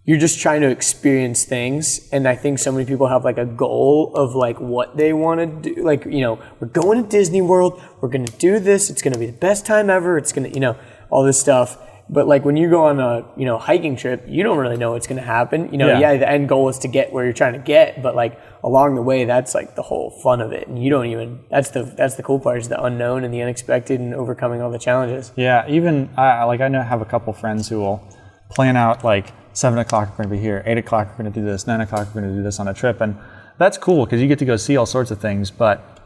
you're just trying to experience things. And I think so many people have like a goal of like what they want to do. Like, we're going to Disney World. We're going to do this. It's going to be the best time ever. It's going to, all this stuff. But like when you go on a, hiking trip, you don't really know what's going to happen. The end goal is to get where you're trying to get. But like along the way, that's like the whole fun of it. And that's the cool part, is the unknown and the unexpected and overcoming all the challenges. Yeah. Even I have a couple friends who will plan out like 7 o'clock we're going to be here, 8 o'clock we're going to do this, 9 o'clock we're going to do this on a trip. And that's cool because you get to go see all sorts of things. But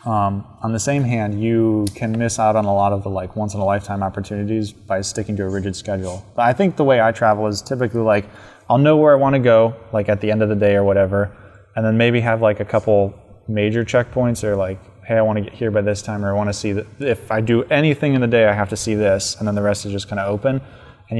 on the same hand, you can miss out on a lot of the like once in a lifetime opportunities by sticking to a rigid schedule. But I think the way I travel is typically like I'll know where I want to go like at the end of the day or whatever, and then maybe have like a couple major checkpoints, or like, hey, I want to get here by this time, or I want to see that if I do anything in the day I have to see this, and then the rest is just kind of open. And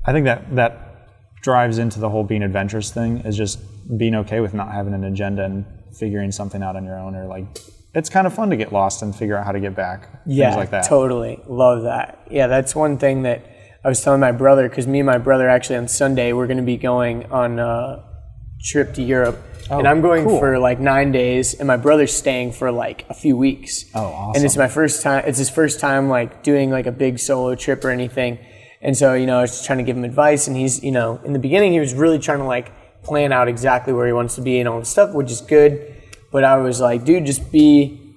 I think that drives into the whole being adventurous thing, is just being okay with not having an agenda and figuring something out on your own, or like it's kind of fun to get lost and figure out how to get back. Yeah, things like that. Totally. Love that. Yeah, that's one thing that I was telling my brother, because me and my brother actually on Sunday, we're going to be going on a trip to Europe. Oh, and I'm going for like 9 days, and my brother's staying for like a few weeks. Oh, awesome. And it's his first time like doing like a big solo trip or anything. And so, I was just trying to give him advice, and he's, in the beginning, he was really trying to like plan out exactly where he wants to be and all this stuff, which is good. But I was like, dude, just be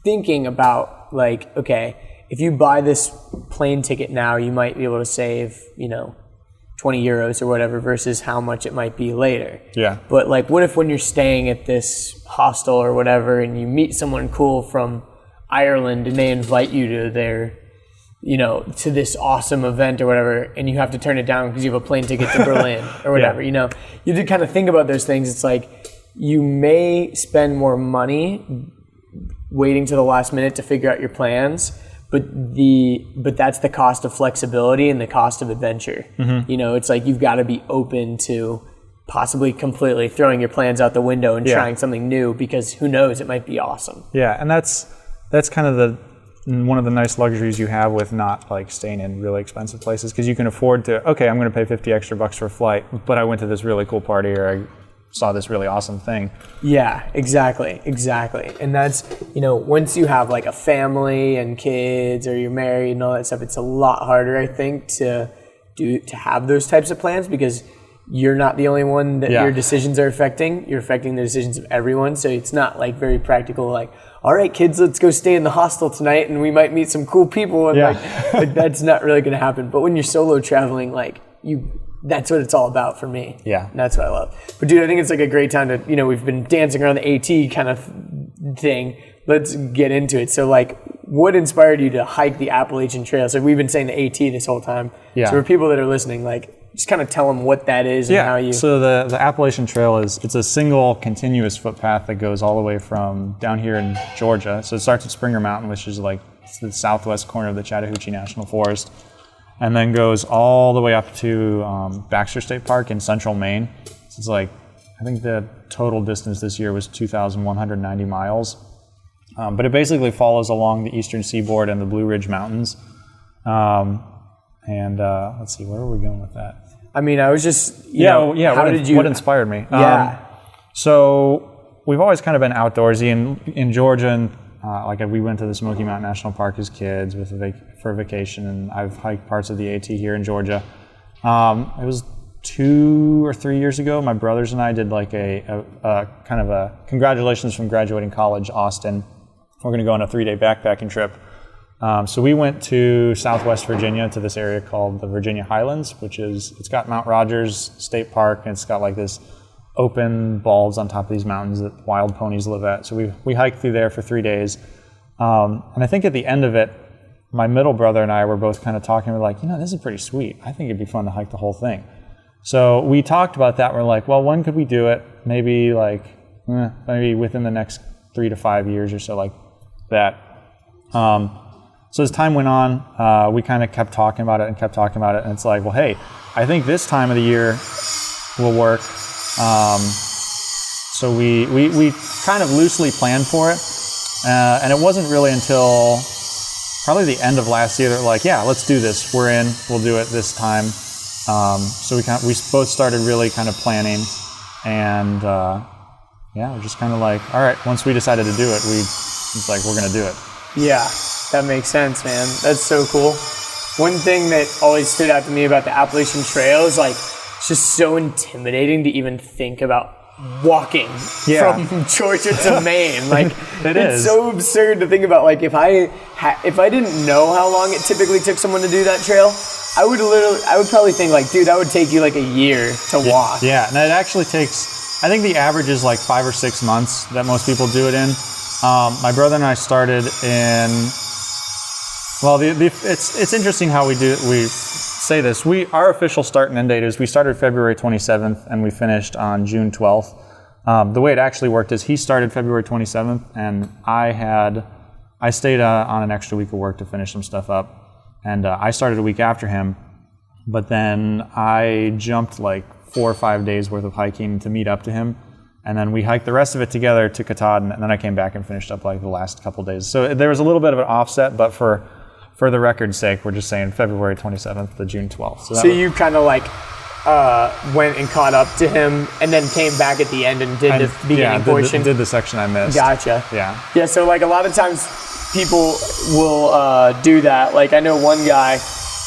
thinking about like, okay, if you buy this plane ticket now, you might be able to save, 20 euros or whatever versus how much it might be later. Yeah. But like, what if when you're staying at this hostel or whatever, and you meet someone cool from Ireland and they invite you to their, to this awesome event or whatever, and you have to turn it down because you have a plane ticket to Berlin or whatever, you have to kind of think about those things. It's like, you may spend more money waiting to the last minute to figure out your plans, but that's the cost of flexibility and the cost of adventure. Mm-hmm. It's like you've got to be open to possibly completely throwing your plans out the window and trying something new, because who knows, it might be awesome. Yeah, and that's kind of one of the nice luxuries you have with not like staying in really expensive places, because you can afford to, okay, I'm going to pay $50 extra for a flight, but I went to this really cool party, or I saw this really awesome thing. Yeah, exactly. And that's, once you have like a family and kids, or you're married and all that stuff, it's a lot harder, I think, to have those types of plans, because you're not the only one that your decisions are affecting. You're affecting the decisions of everyone. So it's not like very practical, like, all right, kids, let's go stay in the hostel tonight and we might meet some cool people. And like that's not really going to happen. But when you're solo traveling, like that's what it's all about for me. Yeah. And that's what I love. But dude, I think it's like a great time to, we've been dancing around the AT kind of thing. Let's get into it. So like, what inspired you to hike the Appalachian Trail? So we've been saying the AT this whole time. Yeah. So for people that are listening, like, just kind of tell them what that is and how you... So the Appalachian Trail it's a single continuous footpath that goes all the way from down here in Georgia. So it starts at Springer Mountain, which is like the southwest corner of the Chattahoochee National Forest, and then goes all the way up to Baxter State Park in central Maine. So it's like, I think the total distance this year was 2,190 miles. But it basically follows along the eastern seaboard and the Blue Ridge Mountains. Let's see, where are we going with that? I mean, I was just, what inspired me? So we've always kind of been outdoorsy in Georgia, and like we went to the Smoky Mountain National Park as kids for a vacation, and I've hiked parts of the AT here in Georgia. It was 2 or 3 years ago, my brothers and I did like a kind of a congratulations from graduating college, Austin. We're going to go on a 3-day backpacking trip. So we went to Southwest Virginia to this area called the Virginia Highlands, it's got Mount Rogers State Park, and it's got like this open balds on top of these mountains that wild ponies live at. So we hiked through there for 3 days. And I think at the end of it, my middle brother and I were both kind of talking. We're like, this is pretty sweet. I think it'd be fun to hike the whole thing. So we talked about that. We're like, well, when could we do it? Maybe within the next 3 to 5 years or so, like that. So as time went on, we kind of kept talking about it, and it's like, well, hey, I think this time of the year will work. So we kind of loosely planned for it, and it wasn't really until probably the end of last year that we're like, yeah, let's do this. We're in. We'll do it this time. So we both started really kind of planning, and we're just kind of like, all right. Once we decided to do it, it's like we're gonna do it. Yeah. That makes sense, man. That's so cool. One thing that always stood out to me about the Appalachian Trail is like, it's just so intimidating to even think about walking from Georgia to Maine. Like, it's so absurd to think about. Like, if I didn't know how long it typically took someone to do that trail, I would probably think like, dude, that would take you like a year to walk. Yeah, and it actually takes, I think the average is like 5 or 6 months that most people do it in. My brother and I started in... Well, it's interesting how we say this. Our official start and end date is we started February 27th and we finished on June 12th. The way it actually worked is he started February 27th, and I stayed on an extra week of work to finish some stuff up, and I started a week after him. But then I jumped like 4 or 5 days worth of hiking to meet up to him. And then we hiked the rest of it together to Katahdin, and then I came back and finished up like the last couple days. So there was a little bit of an offset, but for the record's sake, we're just saying February 27th to June 12th. So you kind of like went and caught up to him, and then came back at the end and did the beginning portion? Did the section I missed. Gotcha. Yeah. Yeah, so like a lot of times people will do that. Like I know one guy,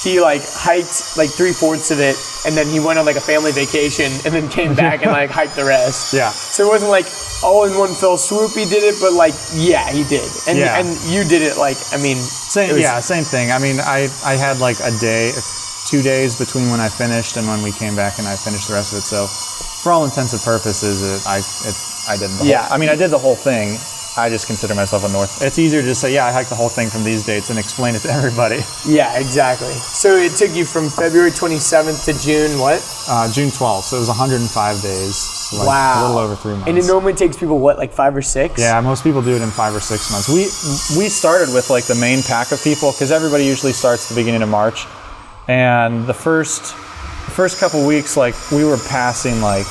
he like hiked like 3/4 of it, and then he went on like a family vacation, and then came back and like hiked the rest. Yeah. So it wasn't like all in one fell swoop he did it, but like he did, and you did it like same thing. I mean, I had like a day, 2 days between when I finished and when we came back, and I finished the rest of it. So for all intents and purposes, I did the whole. I mean, I did the whole thing. I just consider myself a North. It's easier to just say, I hiked the whole thing from these dates and explain it to everybody. Yeah, exactly. So it took you from February 27th to June what? June 12th. So it was 105 days. So wow. A little over 3 months. And it normally takes people, what, like 5 or 6? Yeah, most people do it in 5 or 6 months. We started with like the main pack of people, because everybody usually starts at the beginning of March. And the first couple weeks, like we were passing like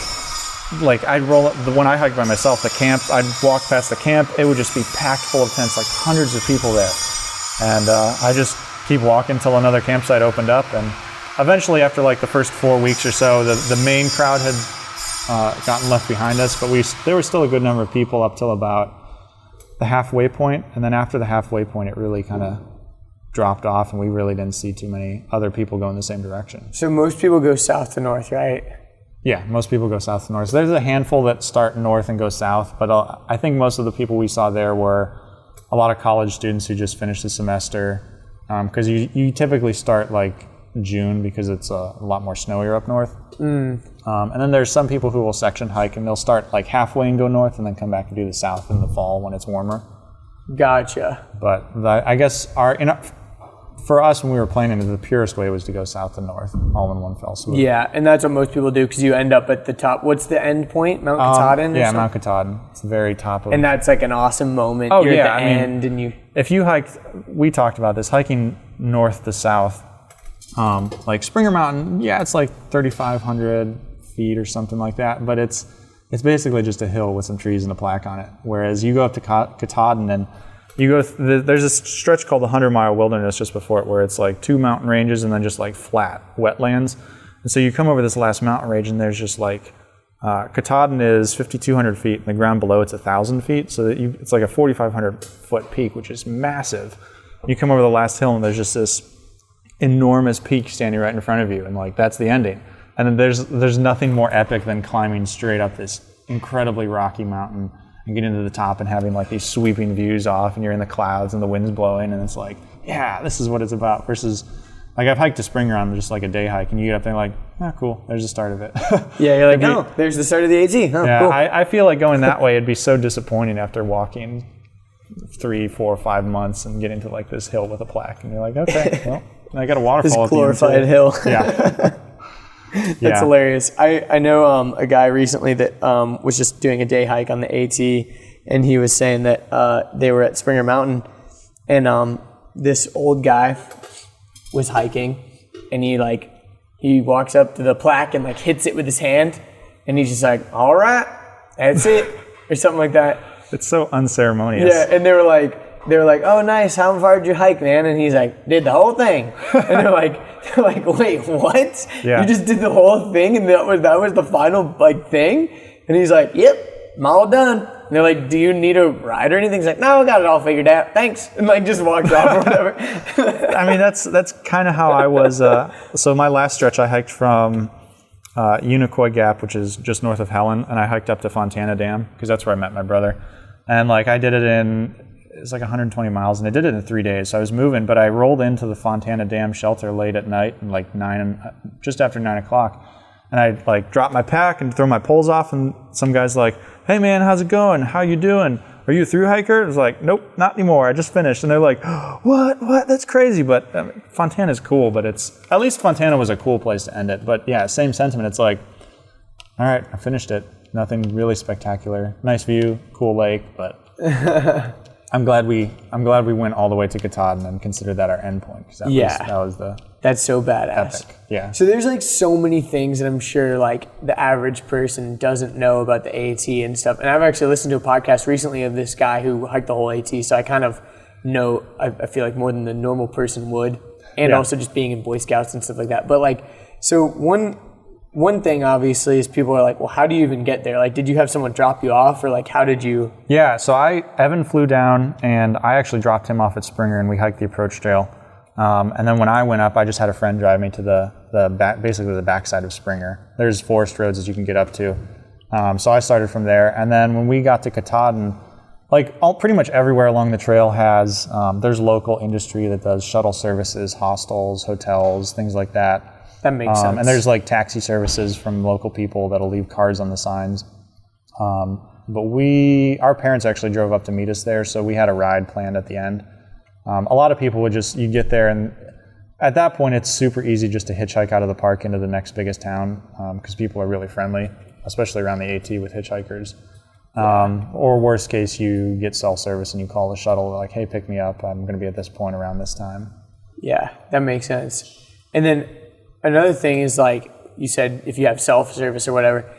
I'd roll up, when I hiked by myself, the camp, I'd walk past the camp, it would just be packed full of tents, like hundreds of people there. And I just keep walking until another campsite opened up. And eventually, after like the first 4 weeks or so, the main crowd had gotten left behind us, but there was still a good number of people up till about the halfway point. And then after the halfway point, it really kind of dropped off, and we really didn't see too many other people go in the same direction. So most people go south to north, right? Yeah, most people go south to north. So there's a handful that start north and go south, but I think most of the people we saw there were a lot of college students who just finished the semester, because you typically start like June because it's a lot more snowier up north. And then there's some people who will section hike, and they'll start like halfway and go north and then come back and do the south in the fall when it's warmer. Gotcha. But I guess for us, when we were planning it, the purest way was to go south to north, all in one fell swoop. Yeah, and that's what most people do because you end up at the top. What's the end point? Mount Katahdin? Yeah, Mount Katahdin. It's the very top of. And that's like an awesome moment. Oh, You're yeah, at the end, and you. If you hiked, we talked about this, hiking north to south, like Springer Mountain. Yeah, it's like 3,500 feet or something like that, but it's basically just a hill with some trees and a plaque on it. Whereas you go up to Katahdin and you go. There's a stretch called the 100-mile wilderness just before it, where it's like 2 mountain ranges and then just like flat wetlands. And so you come over this last mountain range, and there's just like Katahdin is 5,200 feet, and the ground below it's 1,000 feet. So that it's like a 4,500 foot peak, which is massive. You come over the last hill, and there's just this enormous peak standing right in front of you, and like that's the ending. And then there's nothing more epic than climbing straight up this incredibly rocky mountain and getting to the top and having like these sweeping views off, and you're in the clouds and the wind's blowing, and it's like, yeah, this is what it's about. Versus, like, I've hiked to Springer on just like a day hike, and you get up there like, ah, cool, there's the start of it. Yeah, you're like, oh, there's the start of the AT. Oh, yeah, cool. I feel like going that way, it'd be so disappointing after walking 3, 4, 5 months and getting to like this hill with a plaque, and you're like, okay, well, I got a waterfall. This glorified hill. Yeah. That's hilarious. I know a guy recently that was just doing a day hike on the AT, and he was saying that they were at Springer Mountain, and this old guy was hiking, and he walks up to the plaque and like hits it with his hand, and he's just like, all right, that's it, or something like that. It's so unceremonious. Yeah, and they were like, oh, nice, how far did you hike, man? And he's like, did the whole thing. And they're like, wait, what? Yeah. You just did the whole thing, and that was the final like thing? And he's like, yep, I'm all done. And they're like, do you need a ride or anything? He's like, no, I got it all figured out, thanks. And like just walked off or whatever. I mean, that's kind of how I was. So my last stretch, I hiked from Unicoi Gap, which is just north of Helen, and I hiked up to Fontana Dam because that's where I met my brother. And like I did it it's like 120 miles, and I did it in 3 days. So I was moving, but I rolled into the Fontana Dam shelter late at night, like just after 9 o'clock. And I like dropped my pack and throw my poles off, and some guy's like, hey man, how's it going? How you doing? Are you a thru hiker? I was like, nope, not anymore. I just finished. And they're like, what? That's crazy. But I mean, Fontana's cool, but at least Fontana was a cool place to end it. But yeah, same sentiment. It's like, all right, I finished it. Nothing really spectacular. Nice view, cool lake, but I'm glad we went all the way to Katahdin and considered that our end point. That's so badass. Epic. Yeah. So there's like so many things that I'm sure like the average person doesn't know about the AT and stuff. And I've actually listened to a podcast recently of this guy who hiked the whole AT. So I kind of know, I feel like more than the normal person would. And also just being in Boy Scouts and stuff like that. But like, so one thing obviously is people are like, well, how do you even get there? Like, did you have someone drop you off, or like, how did you? Yeah, so Evan flew down, and I actually dropped him off at Springer, and we hiked the approach trail. And then when I went up, I just had a friend drive me to basically the backside of Springer. There's forest roads that you can get up to. So I started from there, and then when we got to Katahdin, like pretty much everywhere along the trail has, there's local industry that does shuttle services, hostels, hotels, things like that. That makes sense. And there's like taxi services from local people that'll leave cards on the signs. But our parents actually drove up to meet us there, so we had a ride planned at the end. A lot of people you get there, and at that point it's super easy just to hitchhike out of the park into the next biggest town, because people are really friendly, especially around the AT with hitchhikers. Or worst case, you get cell service and you call the shuttle, like, hey, pick me up, I'm going to be at this point around this time. Yeah, that makes sense. And then another thing is, like you said, if you have self-service or whatever,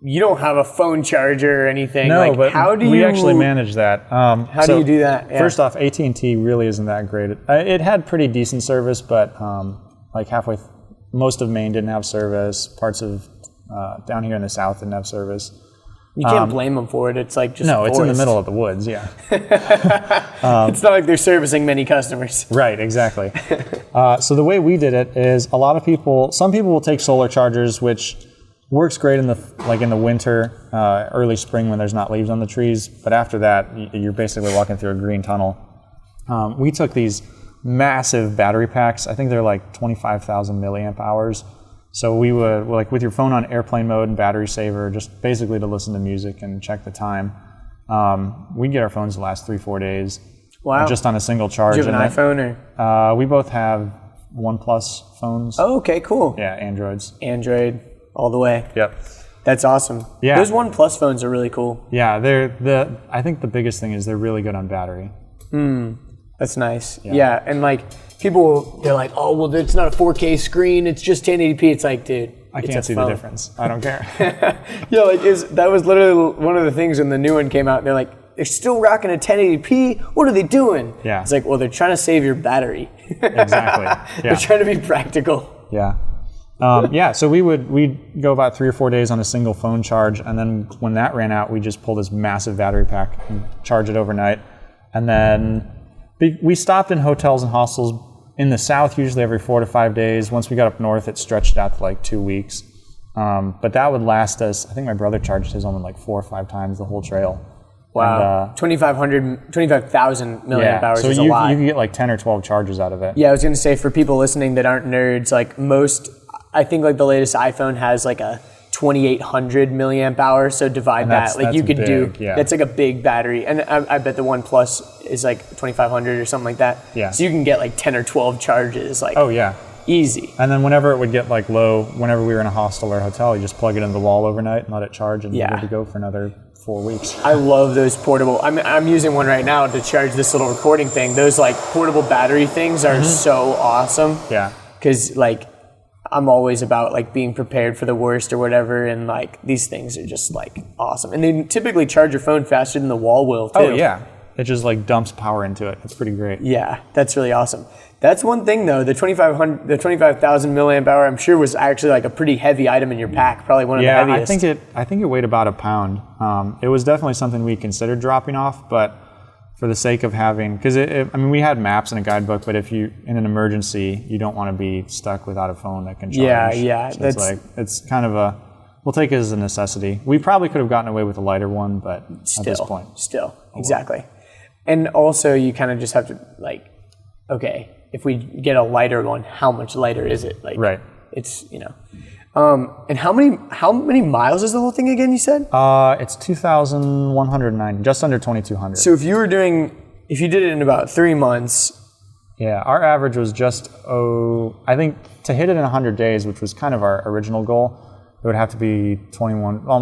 you don't have a phone charger or anything. No, like, but how do we actually manage that. How do you do that? Yeah. First off, AT&T really isn't that great. It had pretty decent service, but like most of Maine didn't have service. Parts of down here in the south didn't have service. You can't blame them for it. It's like just no, it's in the middle of the woods, yeah. It's not like they're servicing many customers. Right, exactly. So the way we did it is some people will take solar chargers, which works great in the winter, early spring when there's not leaves on the trees. But after that, you're basically walking through a green tunnel. We took these massive battery packs. I think they're like 25,000 milliamp hours. So we would, like, with your phone on airplane mode and battery saver, just basically to listen to music and check the time. We'd get our phones to last 3-4 days. Wow. Just on a single charge. Do you have an iPhone or? We both have OnePlus phones. Oh, okay, cool. Yeah, Androids. Android all the way. Yep. That's awesome. Yeah. Those OnePlus phones are really cool. Yeah, I think the biggest thing is they're really good on battery. That's nice. Yeah, and like they're like, oh, well, it's not a 4K screen. It's just 1080p. It's like, dude, I can't see the difference. I don't care. Yeah, like that was literally one of the things when the new one came out. They're like, they're still rocking a 1080p. What are they doing? Yeah. It's like, well, they're trying to save your battery. Exactly. Yeah. They're trying to be practical. Yeah. So we'd go about 3 or 4 days on a single phone charge, and then when that ran out, we just pull this massive battery pack and charge it overnight. And then we stopped in hotels and hostels in the south usually every 4 to 5 days. Once we got up north, it stretched out to like 2 weeks. But that would last us, I think my brother charged his on like 4 or 5 times the whole trail. Wow. And, 25,000 milliamp hours is a lot. So you can get like 10 or 12 charges out of it. Yeah, I was going to say, for people listening that aren't nerds, like I think like the latest iPhone has like a 2,800 milliamp hours. So divide that. Like you could that's like a big battery. And I bet the OnePlus is like 2,500 or something like that. Yeah. So you can get like 10 or 12 charges. Like, oh, yeah. Easy. And then whenever it would get like low, whenever we were in a hostel or hotel, you just plug it into the wall overnight and let it charge, and you're good to go for another 4 weeks. I love those portable. I'm using one right now to charge this little recording thing. Those like portable battery things are so awesome. Yeah. Because like I'm always about like being prepared for the worst or whatever, and like these things are just like awesome. And they typically charge your phone faster than the wall will too. Oh yeah. It just like dumps power into it. It's pretty great. Yeah, that's really awesome. That's one thing though. The 25,000 milliamp hour, I'm sure, was actually like a pretty heavy item in your pack. Probably one of the heaviest. Yeah, I think it weighed about a pound. It was definitely something we considered dropping off, but for the sake of having, because we had maps and a guidebook, but if you in an emergency, you don't want to be stuck without a phone that can charge. Yeah. So it's kind of we'll take it as a necessity. We probably could have gotten away with a lighter one, but at this point, exactly. And also, you kind of just have to like, okay, if we get a lighter one, how much lighter is it? Like, right. It's, and how many miles is the whole thing again, you said? It's 2,109, just under 2,200. So if you did it in about 3 months. Yeah, our average was just, I think to hit it in 100 days, which was kind of our original goal, it would have to be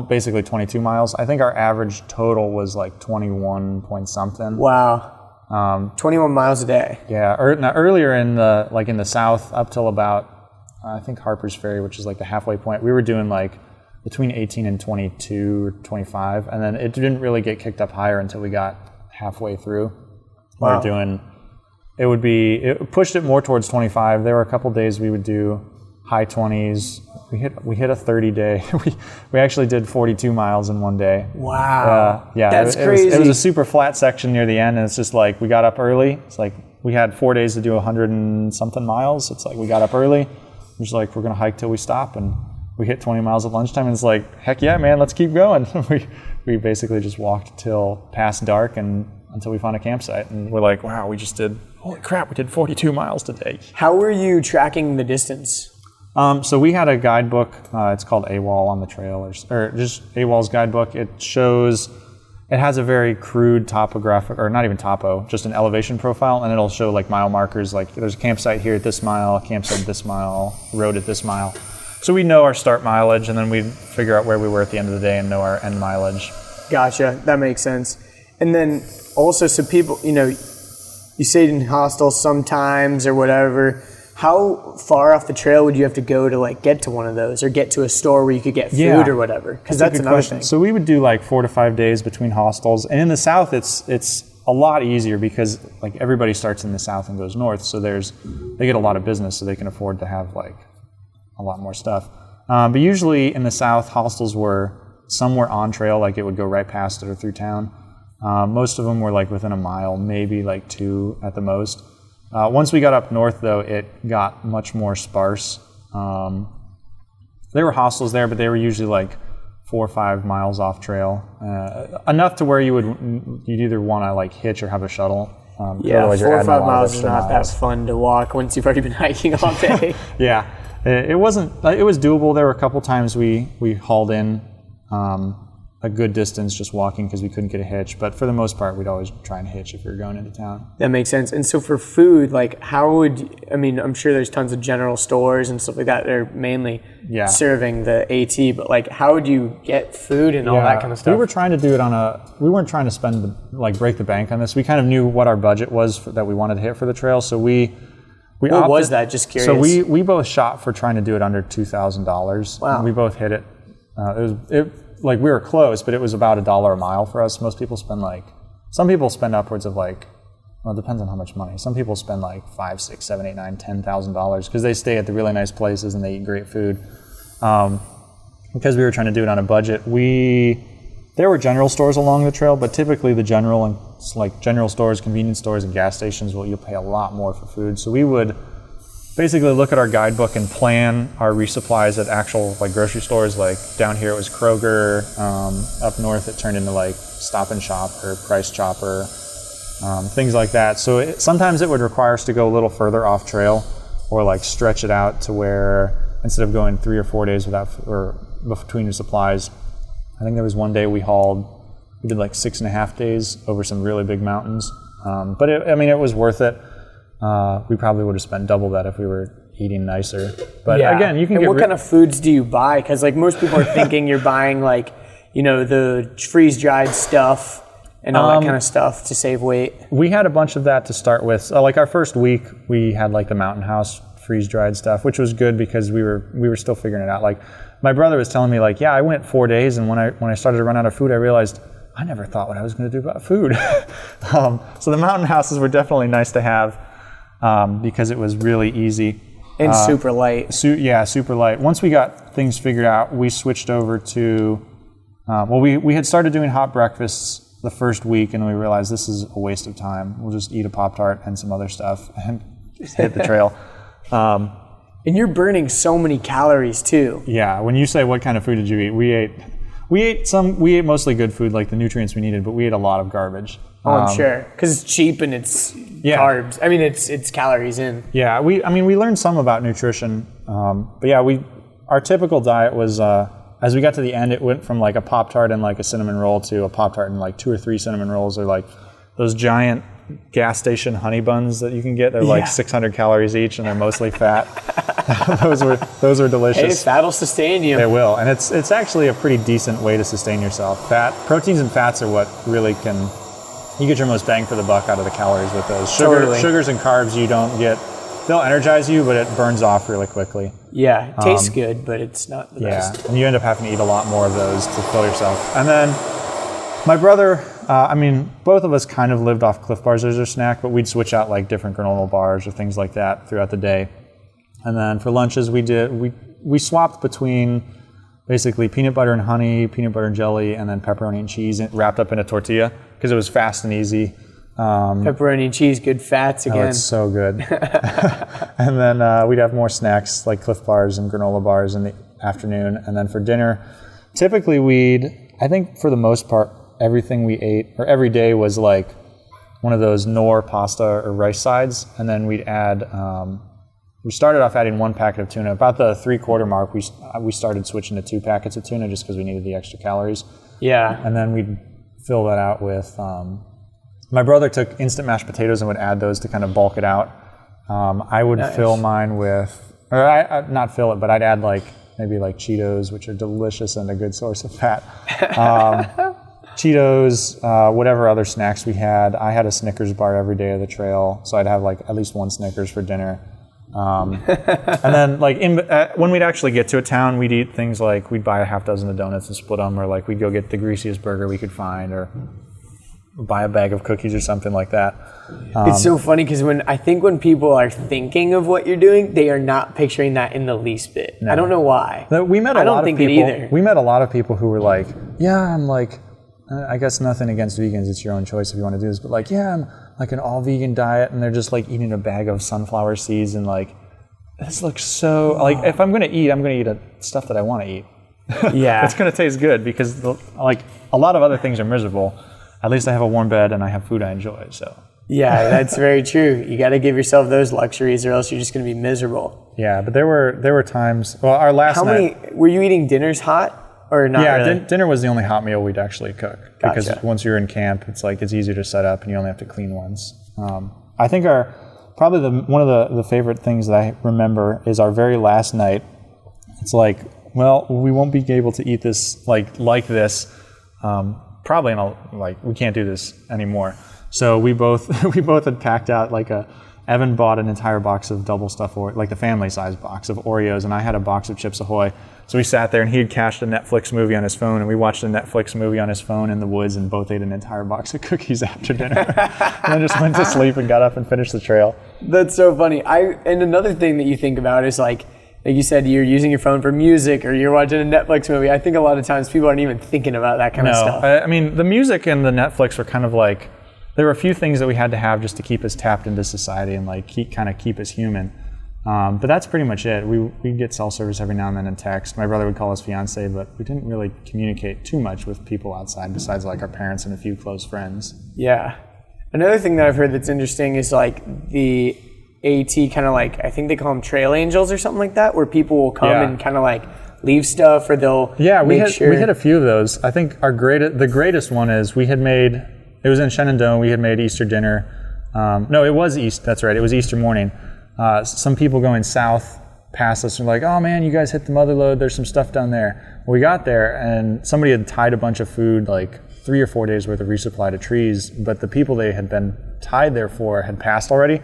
basically 22 miles. I think our average total was like 21 point something. Wow. 21 miles a day. Yeah. Earlier in the south, up till about I think Harper's Ferry, which is like the halfway point, we were doing like between 18 and 22 or 25, and then it didn't really get kicked up higher until we got halfway through. Wow. It pushed it more towards 25. There were a couple days we would do high 20s. We hit a 30-day. We actually did 42 miles in one day. Wow. Yeah, that's crazy. It was a super flat section near the end, and it's just like we got up early. It's like we had 4 days to do 100 and something miles. It's like we got up early. We're just like, we're gonna hike till we stop, and we hit 20 miles at lunchtime, and it's like, heck yeah, man, let's keep going. We basically just walked till past dark and until we found a campsite, and we're like, wow, holy crap, we did 42 miles today. How were you tracking the distance? So we had a guidebook. It's called AWOL on the trail, or just AWOL's guidebook. It has a very crude topographic, or not even topo, just an elevation profile, and it'll show like mile markers, like there's a campsite here at this mile, campsite at this mile, road at this mile. So we know our start mileage, and then we figure out where we were at the end of the day and know our end mileage. Gotcha, that makes sense. And then also, so people, you stayed in hostels sometimes or whatever. How far off the trail would you have to go to like get to one of those, or get to a store where you could get food or whatever? Because that's another question. thing. So we would do like 4 to 5 days between hostels, and in the south it's a lot easier because like everybody starts in the south and goes north, so they get a lot of business, so they can afford to have like a lot more stuff. But usually in the south, hostels some were on trail, like it would go right past it or through town. Most of them were like within a mile, maybe like 2 at the most. Once we got up north, though, it got much more sparse. There were hostels there, but they were usually like 4 or 5 miles off trail, enough to where you'd either want to like hitch or have a shuttle. 4 or 5 miles is not that fun to walk once you've already been hiking all day. Yeah, it wasn't. It was doable. There were a couple times we hauled in, a good distance just walking because we couldn't get a hitch. But for the most part, we'd always try and hitch if we were going into town. That makes sense. And so for food, like I'm sure there's tons of general stores and stuff like that that are mainly serving the AT, but like how would you get food and all that kind of stuff? We were trying to do it we weren't trying to break the bank on this. We kind of knew what our budget was that we wanted to hit for the trail. So what was that? Just curious. So we both shot for trying to do it under $2,000. Wow. We both hit it. We were close, but it was about $1 a mile for us. Most people spend some people spend upwards of it depends on how much money. Some people spend $5,000, $6,000, $7,000, $8,000, $9,000 because they stay at the really nice places and they eat great food. Because we were trying to do it on a budget, there were general stores along the trail, but typically the general stores, convenience stores, and gas stations, you'll pay a lot more for food. So we would basically look at our guidebook and plan our resupplies at actual grocery stores. Like down here it was Kroger, up north it turned into Stop and Shop or Price Chopper, things like that. So sometimes it would require us to go a little further off trail or stretch it out to where instead of going 3 or 4 days between your supplies, I think there was one day we did 6.5 days over some really big mountains. But it was worth it. We probably would have spent double that if we were eating nicer. But again, you can And what kind of foods do you buy? Because most people are thinking you're buying the freeze-dried stuff and all that kind of stuff to save weight. We had a bunch of that to start with. So, our first week, we had the Mountain House freeze-dried stuff, which was good because we were still figuring it out. My brother was telling me I went 4 days, and when I started to run out of food, I realized I never thought what I was going to do about food. So the Mountain Houses were definitely nice to have. Because it was really easy. And super light. Super light. Once we got things figured out, we switched over to, we had started doing hot breakfasts the first week, and we realized this is a waste of time. We'll just eat a Pop-Tart and some other stuff and just hit the trail. And you're burning so many calories too. Yeah, when you say what kind of food did you eat, we ate mostly good food, the nutrients we needed, but we ate a lot of garbage. Oh, I'm sure, because it's cheap and it's carbs. It's calories in. Yeah, we learned some about nutrition, but our typical diet was as we got to the end, it went from a Pop-Tart and a cinnamon roll to a Pop-Tart and 2 or 3 cinnamon rolls, or those giant gas station honey buns that you can get. They're 600 calories each, and they're mostly fat. those were delicious. Hey, fat'll sustain you. They will, and it's actually a pretty decent way to sustain yourself. Proteins and fats are what really can. You get your most bang for the buck out of the calories with those. Sugars and carbs you don't get. They'll energize you, but it burns off really quickly. Yeah, it tastes good, but it's not the best. Yeah, and you end up having to eat a lot more of those to fill yourself. And then my brother, both of us kind of lived off Cliff Bars as our snack, but we'd switch out different granola bars or things like that throughout the day. And then for lunches, we swapped between basically peanut butter and honey, peanut butter and jelly, and then pepperoni and cheese wrapped up in a tortilla because it was fast and easy. Pepperoni and cheese, good fats again. Oh, it's so good. And then we'd have more snacks like Cliff Bars and granola bars in the afternoon. And then for dinner, typically I think for the most part, everything we ate, or every day was one of those Knorr pasta or rice sides. And then we'd add, we started off adding 1 packet of tuna. About the 3/4 mark, we started switching to 2 packets of tuna just because we needed the extra calories. Yeah. And then we'd fill that out with, my brother took instant mashed potatoes and would add those to kind of bulk it out. I would fill mine with, not fill it, but I'd add maybe Cheetos, which are delicious and a good source of fat. Cheetos, whatever other snacks we had. I had a Snickers bar every day of the trail, so I'd have at least 1 Snickers for dinner. And then when we'd actually get to a town, we'd eat things we'd buy a half dozen of donuts and split them, or we'd go get the greasiest burger we could find, or buy a bag of cookies or something like that. It's so funny because when people are thinking of what you're doing, they are not picturing that in the least bit. No. I don't know why. We met a I don't lot think of people. it either. We met a lot of people who were I'm I guess nothing against vegans. It's your own choice if you want to do this. But I'm an all vegan diet, and they're just eating a bag of sunflower seeds, and this looks so if I'm going to eat, I'm going to eat stuff that I want to eat. Yeah, it's going to taste good because a lot of other things are miserable. At least I have a warm bed and I have food I enjoy. So yeah, that's very true. You got to give yourself those luxuries, or else you're just going to be miserable. Yeah, but there were times. Well, our last night. Were you eating dinners hot? or not really? Dinner was the only hot meal we'd actually cook. Because Gotcha. once you're in camp, it's easier to set up and you only have to clean once. I think probably one of the favorite things that I remember is our very last night. It's like, well, we won't be able to eat this like this. Probably we can't do this anymore. So we both had packed out Evan bought an entire box of double stuff, like the family size box of Oreos, and I had a box of Chips Ahoy. So we sat there and he had cached a Netflix movie on his phone, and we watched a Netflix movie on his phone in the woods and both ate an entire box of cookies after dinner. And then just went to sleep and got up and finished the trail. That's so funny. And another thing that you think about is like you said, you're using your phone for music or you're watching a Netflix movie. I think a lot of times people aren't even thinking about that kind of stuff. I mean, the music and the Netflix were kind of like, there were a few things that we had to have just to keep us tapped into society and keep us human. But that's pretty much it. We get cell service every now and then and text. My brother would call us fiance, but we didn't really communicate too much with people outside besides our parents and a few close friends. Yeah. Another thing that I've heard that's interesting is the AT kind of I think they call them trail angels or something like that, where people will come and kind of leave stuff or they'll we had a few of those. I think the greatest one is it was in Shenandoah. We had made Easter dinner. No, it was Easter. That's right. It was Easter morning. Some people going south past us and were like, oh man, you guys hit the mother lode. There's some stuff down there. We got there and somebody had tied a bunch of food, 3 or 4 days worth of resupply to trees, but the people they had been tied there for had passed already.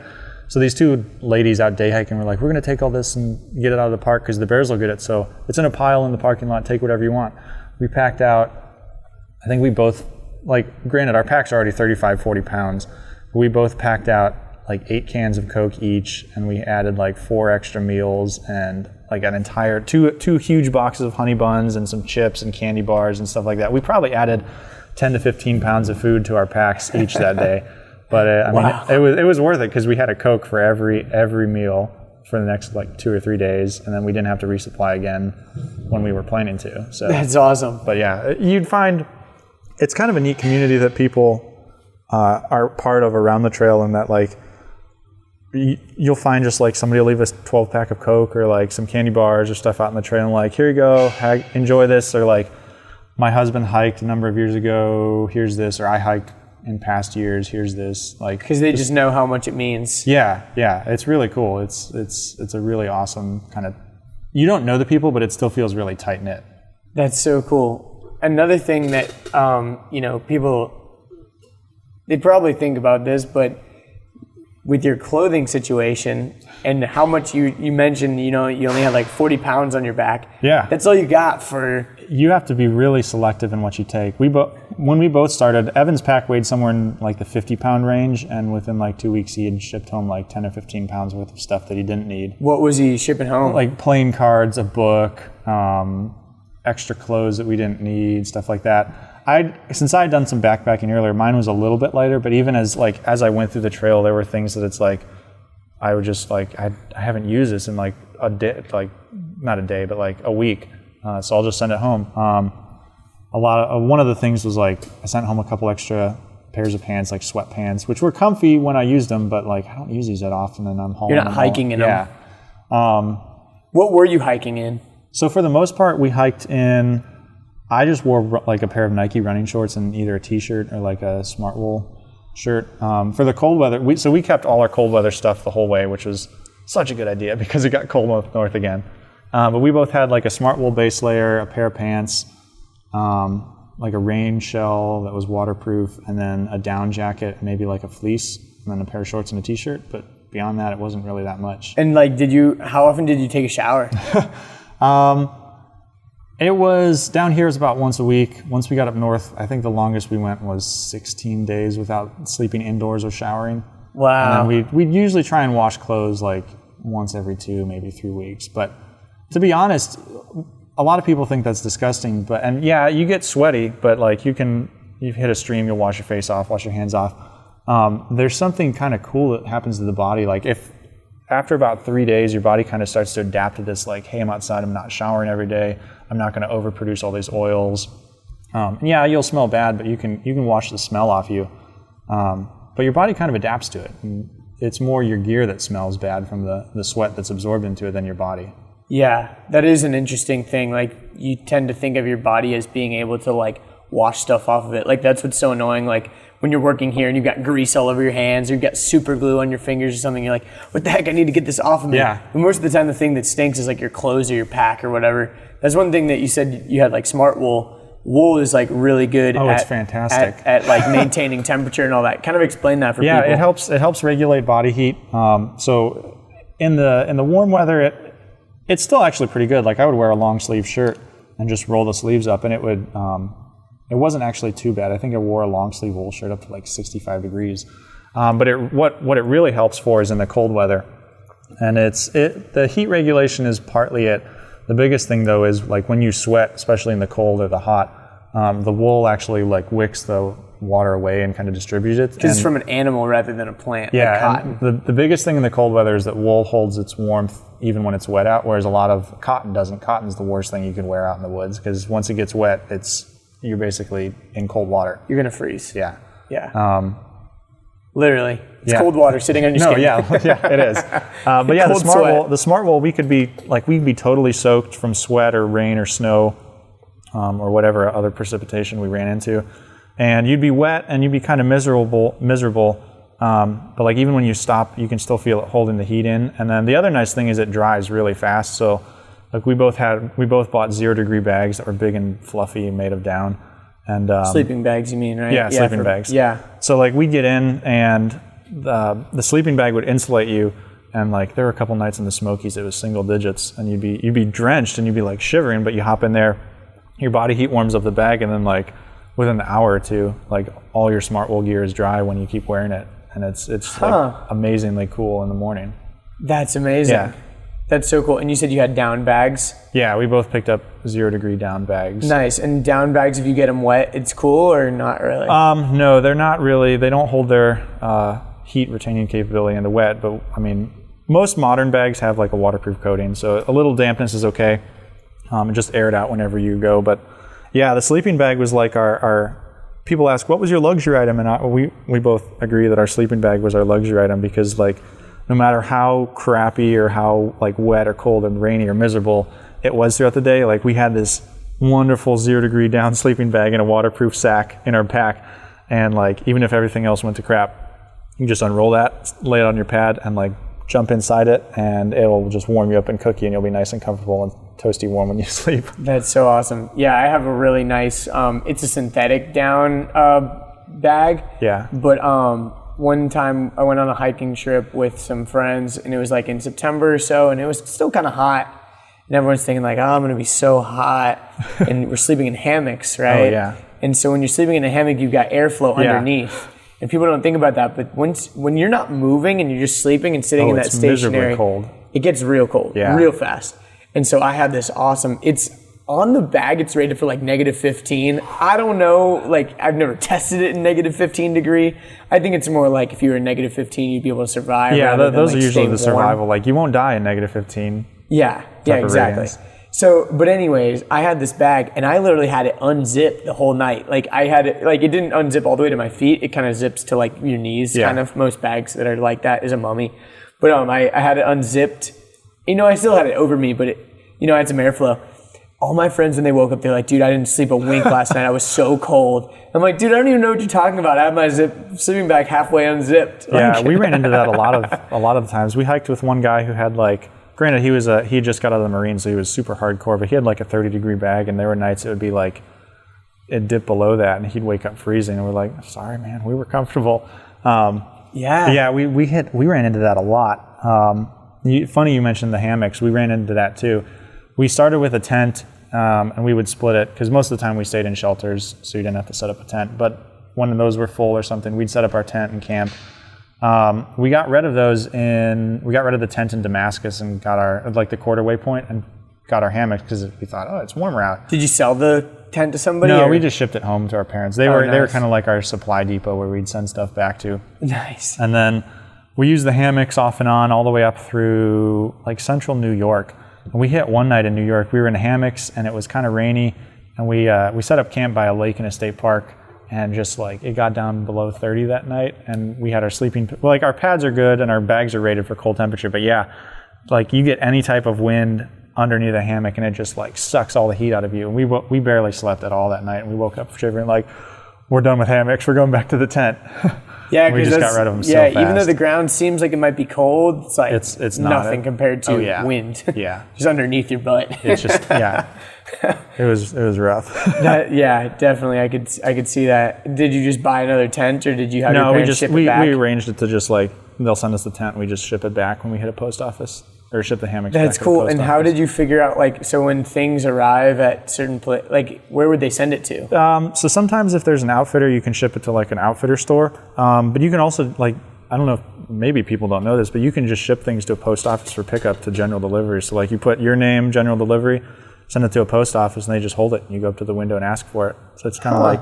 So these two ladies out day hiking were like, we're going to take all this and get it out of the park because the bears will get it. So it's in a pile in the parking lot. Take whatever you want. We packed out, I think we both, granted, our packs are already 35, 40 pounds. But we both packed out 8 cans of Coke each, and we added 4 extra meals and an entire two huge boxes of honey buns and some chips and candy bars and stuff like that. We probably added 10 to 15 pounds of food to our packs each that day. But it was worth it because we had a Coke for every meal for the next 2 or 3 days, and then we didn't have to resupply again when we were planning to. So that's awesome. But yeah, you'd find it's kind of a neat community that people are part of around the trail, and that you'll find just somebody will leave us 12-pack of Coke or some candy bars or stuff out in the trail and here you go, enjoy this, or my husband hiked a number of years ago, here's this, or I hiked in past years, here's this, because they just know how much it means. Yeah, it's really cool. It's a really awesome kind of, you don't know the people, but it still feels really tight knit. That's so cool. Another thing that people, they probably think about this, but with your clothing situation and how much you mentioned, you only had 40 pounds on your back. Yeah. That's all you got for... You have to be really selective in what you take. When we both started, Evan's pack weighed somewhere in the 50-pound range, and within 2 weeks he had shipped home 10 or 15 pounds worth of stuff that he didn't need. What was he shipping home? Playing cards, a book, extra clothes that we didn't need, stuff like that. Since I had done some backpacking earlier, mine was a little bit lighter, but even as I went through the trail, there were things that it's I would just I haven't used this in a day, not a day, but a week. So I'll just send it home. One of the things was I sent home a couple extra pairs of pants, sweatpants, which were comfy when I used them, but I don't use these that often, and I'm hauling. You're not hiking in them. Yeah. What were you hiking in? So for the most part, we hiked in. I just wore a pair of Nike running shorts and either a t-shirt or a smart wool shirt. For the cold weather, we kept all our cold weather stuff the whole way, which was such a good idea because it got cold up north again. But we both had a smart wool base layer, a pair of pants, a rain shell that was waterproof, and then a down jacket, maybe a fleece, and then a pair of shorts and a t-shirt. But beyond that, it wasn't really that much. And how often did you take a shower? It was, down here is about once a week. Once we got up north, I think the longest we went was 16 days without sleeping indoors or showering. Wow. And then we'd usually try and wash clothes once every 2, maybe 3 weeks. But to be honest, a lot of people think that's disgusting. And yeah, you get sweaty, but you hit a stream, you'll wash your face off, wash your hands off. There's something kind of cool that happens to the body. If after about 3 days, your body kind of starts to adapt to this, hey, I'm outside, I'm not showering every day. I'm not going to overproduce all these oils. Yeah, you'll smell bad, but you can wash the smell off you. But your body kind of adapts to it. And it's more your gear that smells bad from the sweat that's absorbed into it than your body. Yeah, that is an interesting thing. Like, you tend to think of your body as being able to, like, wash stuff off of it. Like, that's what's so annoying. Like, when you're working here and you've got grease all over your hands or you've got super glue on your fingers or something, you're like, what the heck, I need to get this off of me. Yeah. And most of the time, the thing that stinks is, like, your clothes or your pack or whatever. That's one thing that you said you had, like, smart wool. Wool is, like, really good it's fantastic. at like, maintaining temperature and all that. Kind of explain that for people. Yeah, it helps regulate body heat. So in the warm weather, it's still actually pretty good. Like, I would wear a long sleeve shirt and just roll the sleeves up, and it would it wasn't actually too bad. I think I wore a long sleeve wool shirt up to like 65 degrees. But what it really helps for is in the cold weather, and the heat regulation is partly it. The biggest thing though is like when you sweat, especially in the cold or the hot, the wool actually like wicks the water away and kind of distributes it. Because it's from an animal rather than a plant. Yeah, like cotton. The biggest thing in the cold weather is that wool holds its warmth even when it's wet out, whereas a lot of cotton doesn't. Cotton's the worst thing you can wear out in the woods because once it gets wet, you're basically in cold water. You're gonna freeze. Yeah. Yeah. Literally, it's cold water sitting on your skin. Yeah, it is. But yeah, the smart wool, we'd be totally soaked from sweat or rain or snow, or whatever other precipitation we ran into, and you'd be wet and you'd be kind of miserable. But like even when you stop, you can still feel it holding the heat in. And then the other nice thing is it dries really fast. So like we both bought 0 degree bags that were big and fluffy and made of down. And sleeping bags, you mean, right? Yeah, sleeping bags. Yeah. So like we'd get in and the sleeping bag would insulate you, and like there were a couple nights in the Smokies it was single digits, and you'd be drenched and you'd be like shivering, but you hop in there, your body heat warms up the bag, and then like within an hour or two, like all your smart wool gear is dry when you keep wearing it, and it's like amazingly cool in the morning. That's amazing. Yeah. That's so cool. And you said you had down bags? Yeah, we both picked up 0 degree down bags. Nice. And down bags, if you get them wet, it's cool or not really? No, they're not really. They don't hold their heat retaining capability in the wet. But I mean, most modern bags have like a waterproof coating, so a little dampness is okay. And just air it out whenever you go. But yeah, the sleeping bag was like our people ask, what was your luxury item? And we both agree that our sleeping bag was our luxury item because like, no matter how crappy or how like wet or cold and rainy or miserable it was throughout the day, like we had this wonderful 0 degree down sleeping bag in a waterproof sack in our pack, and like even if everything else went to crap, you just unroll that, lay it on your pad, and like jump inside it, and it'll just warm you up and cook you, and you'll be nice and comfortable and toasty warm when you sleep. That's so awesome. Yeah, I have a really nice. It's a synthetic down bag. Yeah. But one time I went on a hiking trip with some friends, and it was like in September or so, and it was still kind of hot. And everyone's thinking like, oh, I'm going to be so hot. And we're sleeping in hammocks, right? Oh, yeah. And so when you're sleeping in a hammock, you've got airflow underneath. And people don't think about that. But when you're not moving and you're just sleeping and sitting in that stationary, cold. It gets real cold, real fast. And so I had this awesome, it's on the bag, it's rated for like -15. I don't know, like I've never tested it in -15 degree. I think it's more like if you were in -15, you'd be able to survive. Yeah, those are usually the warm. survival. Like you won't die in -15. Yeah, exactly. So, but anyways, I had this bag and I literally had it unzipped the whole night. Like I had it, like it didn't unzip all the way to my feet. It kind of zips to like your knees, kind of. Most bags that are like that is a mummy. But I had it unzipped. You know, I still had it over me, but I had some airflow. All my friends, when they woke up, they're like, dude, I didn't sleep a wink last night. I was so cold. I'm like, dude, I don't even know what you're talking about. I have my sleeping bag halfway unzipped. Yeah, we ran into that a lot of times. We hiked with one guy who had like, granted, he just got out of the Marine, so he was super hardcore, but he had like a 30-degree bag, and there were nights it would be like, it'd dip below that, and he'd wake up freezing, and we're like, sorry, man, we were comfortable. Yeah, we ran into that a lot. Funny you mentioned the hammocks. We ran into that too. We started with a tent, and we would split it, because most of the time we stayed in shelters, so you didn't have to set up a tent. But when those were full or something, we'd set up our tent and camp. We got rid of the tent in Damascus and got the quarterway point and got our hammocks because we thought, oh, it's warmer out. Did you sell the tent to somebody? No, we just shipped it home to our parents. They were kind of like our supply depot where we'd send stuff back to. Nice. And then we used the hammocks off and on all the way up through like central New York. And we hit one night in New York. We were in hammocks and it was kind of rainy, and we set up camp by a lake in a state park, and just like it got down below 30 that night, and we had our our pads are good and our bags are rated for cold temperature, but yeah, like you get any type of wind underneath a hammock, and it just like sucks all the heat out of you. And we barely slept at all that night, and we woke up shivering like, we're done with hammocks, we're going back to the tent. Yeah, we just got rid of them so fast. Even though the ground seems like it might be cold, it's like it's nothing compared to wind. Yeah. Just underneath your butt. It's just, it was rough. Definitely. I could see that. Did you just buy another tent, or did you have your parents ship it back? We arranged it to just like, they'll send us the tent and we just ship it back when we hit a post office, or ship the hammocks back. That's cool. And how did you figure out, like, so when things arrive at certain place, like, where would they send it to? So sometimes if there's an outfitter, you can ship it to like an outfitter store. But you can also, like, I don't know, maybe people don't know this, but you can just ship things to a post office for pickup to general delivery. So like you put your name, general delivery, send it to a post office, and they just hold it, and you go up to the window and ask for it. So it's kind of like,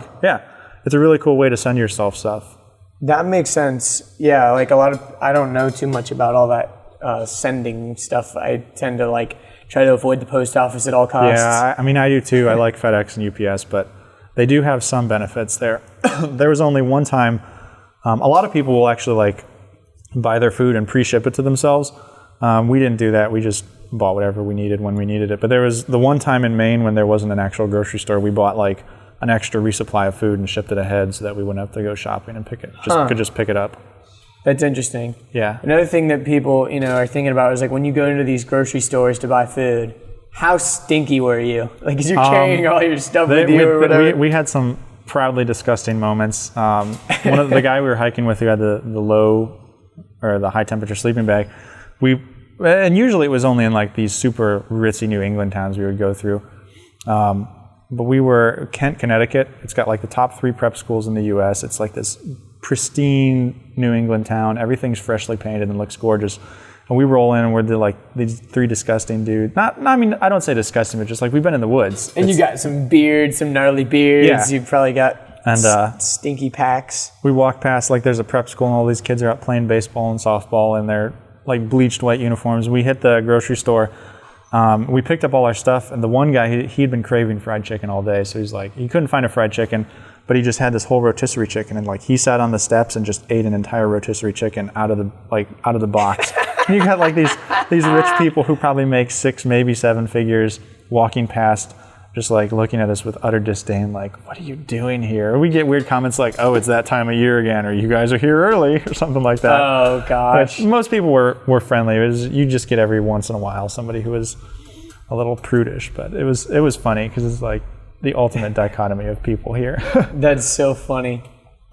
it's a really cool way to send yourself stuff. That makes sense. Yeah, like I don't know too much about all that sending stuff. I tend to like try to avoid the post office at all costs. Yeah, I mean, I do too. I like FedEx and UPS, but they do have some benefits there. There was only one time, a lot of people will actually like buy their food and pre-ship it to themselves. We didn't do that. We just bought whatever we needed when we needed it. But there was the one time in Maine when there wasn't an actual grocery store, we bought like an extra resupply of food and shipped it ahead so that we wouldn't have to go shopping and could just pick it up. That's interesting. Yeah. Another thing that people, are thinking about is like when you go into these grocery stores to buy food, how stinky were you? Like, because you're carrying all your stuff with you or whatever. We had some proudly disgusting moments. One of the guy we were hiking with who had the low or the high temperature sleeping bag, and usually it was only in like these super ritzy New England towns we would go through. But we were Kent, Connecticut. It's got like the top 3 prep schools in the U.S. It's like this pristine New England town. Everything's freshly painted and looks gorgeous. And we roll in and we're these 3 disgusting dudes. I mean, I don't say disgusting, but just like we've been in the woods. And you got some beards, some gnarly beards. Yeah. You've probably got stinky packs. We walk past, like there's a prep school and all these kids are out playing baseball and softball in their like bleached white uniforms. We hit the grocery store. We picked up all our stuff, and the one guy, he'd been craving fried chicken all day, so he's like, he couldn't find a fried chicken, but he just had this whole rotisserie chicken, and like he sat on the steps and just ate an entire rotisserie chicken out of the box. And you got like these rich people who probably make 6, maybe 7 figures walking past, just like looking at us with utter disdain, like, what are you doing here? Or we get weird comments like, oh, it's that time of year again, or you guys are here early, or something like that. Oh, gosh. But most people were friendly. You just get every once in a while somebody who was a little prudish, but it was funny because it's like the ultimate dichotomy of people here. That's so funny.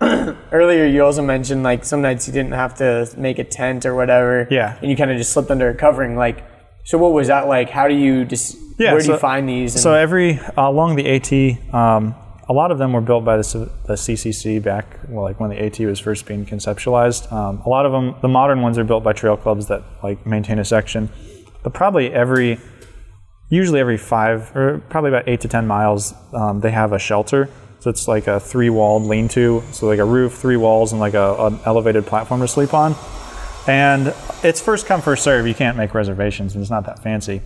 Earlier, you also mentioned like some nights you didn't have to make a tent or whatever. Yeah. And you kind of just slipped under a covering. Like, so what was that like? How do you where do you find these? So along the AT, a lot of them were built by the CCC back, like when the AT was first being conceptualized. A lot of them, the modern ones, are built by trail clubs that like maintain a section. But usually every 5 or probably about 8 to 10 miles, they have a shelter. So it's like a 3-walled lean-to, so like a roof, 3 walls, and like an elevated platform to sleep on. And it's first come, first serve. You can't make reservations, and it's not that fancy.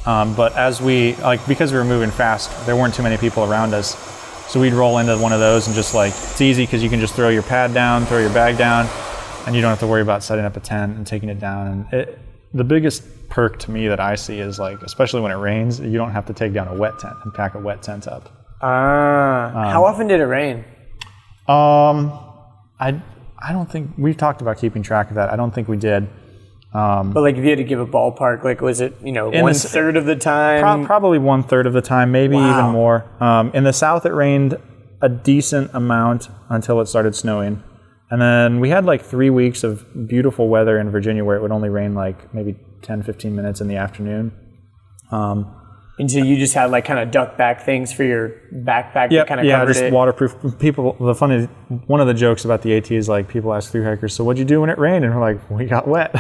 But because we were moving fast, there weren't too many people around us. So we'd roll into one of those and just like, it's easy because you can just throw your pad down, throw your bag down, and you don't have to worry about setting up a tent and taking it down. And the biggest perk to me that I see is like, especially when it rains, you don't have to take down a wet tent and pack a wet tent up. How often did it rain? I don't think we've talked about keeping track of that. I don't think we did. But like, if you had to give a ballpark, like, was it 1/3 of the time? Probably 1/3 of the time, maybe even more. In the south, it rained a decent amount until it started snowing, and then we had like 3 weeks of beautiful weather in Virginia where it would only rain like maybe 10-15 minutes in the afternoon. And so you just had like kind of duck back things for your backpack that kind of covered just it? Waterproof. One of the jokes about the AT is like, people ask thru hikers, so what'd you do when it rained? And we're like, we got wet.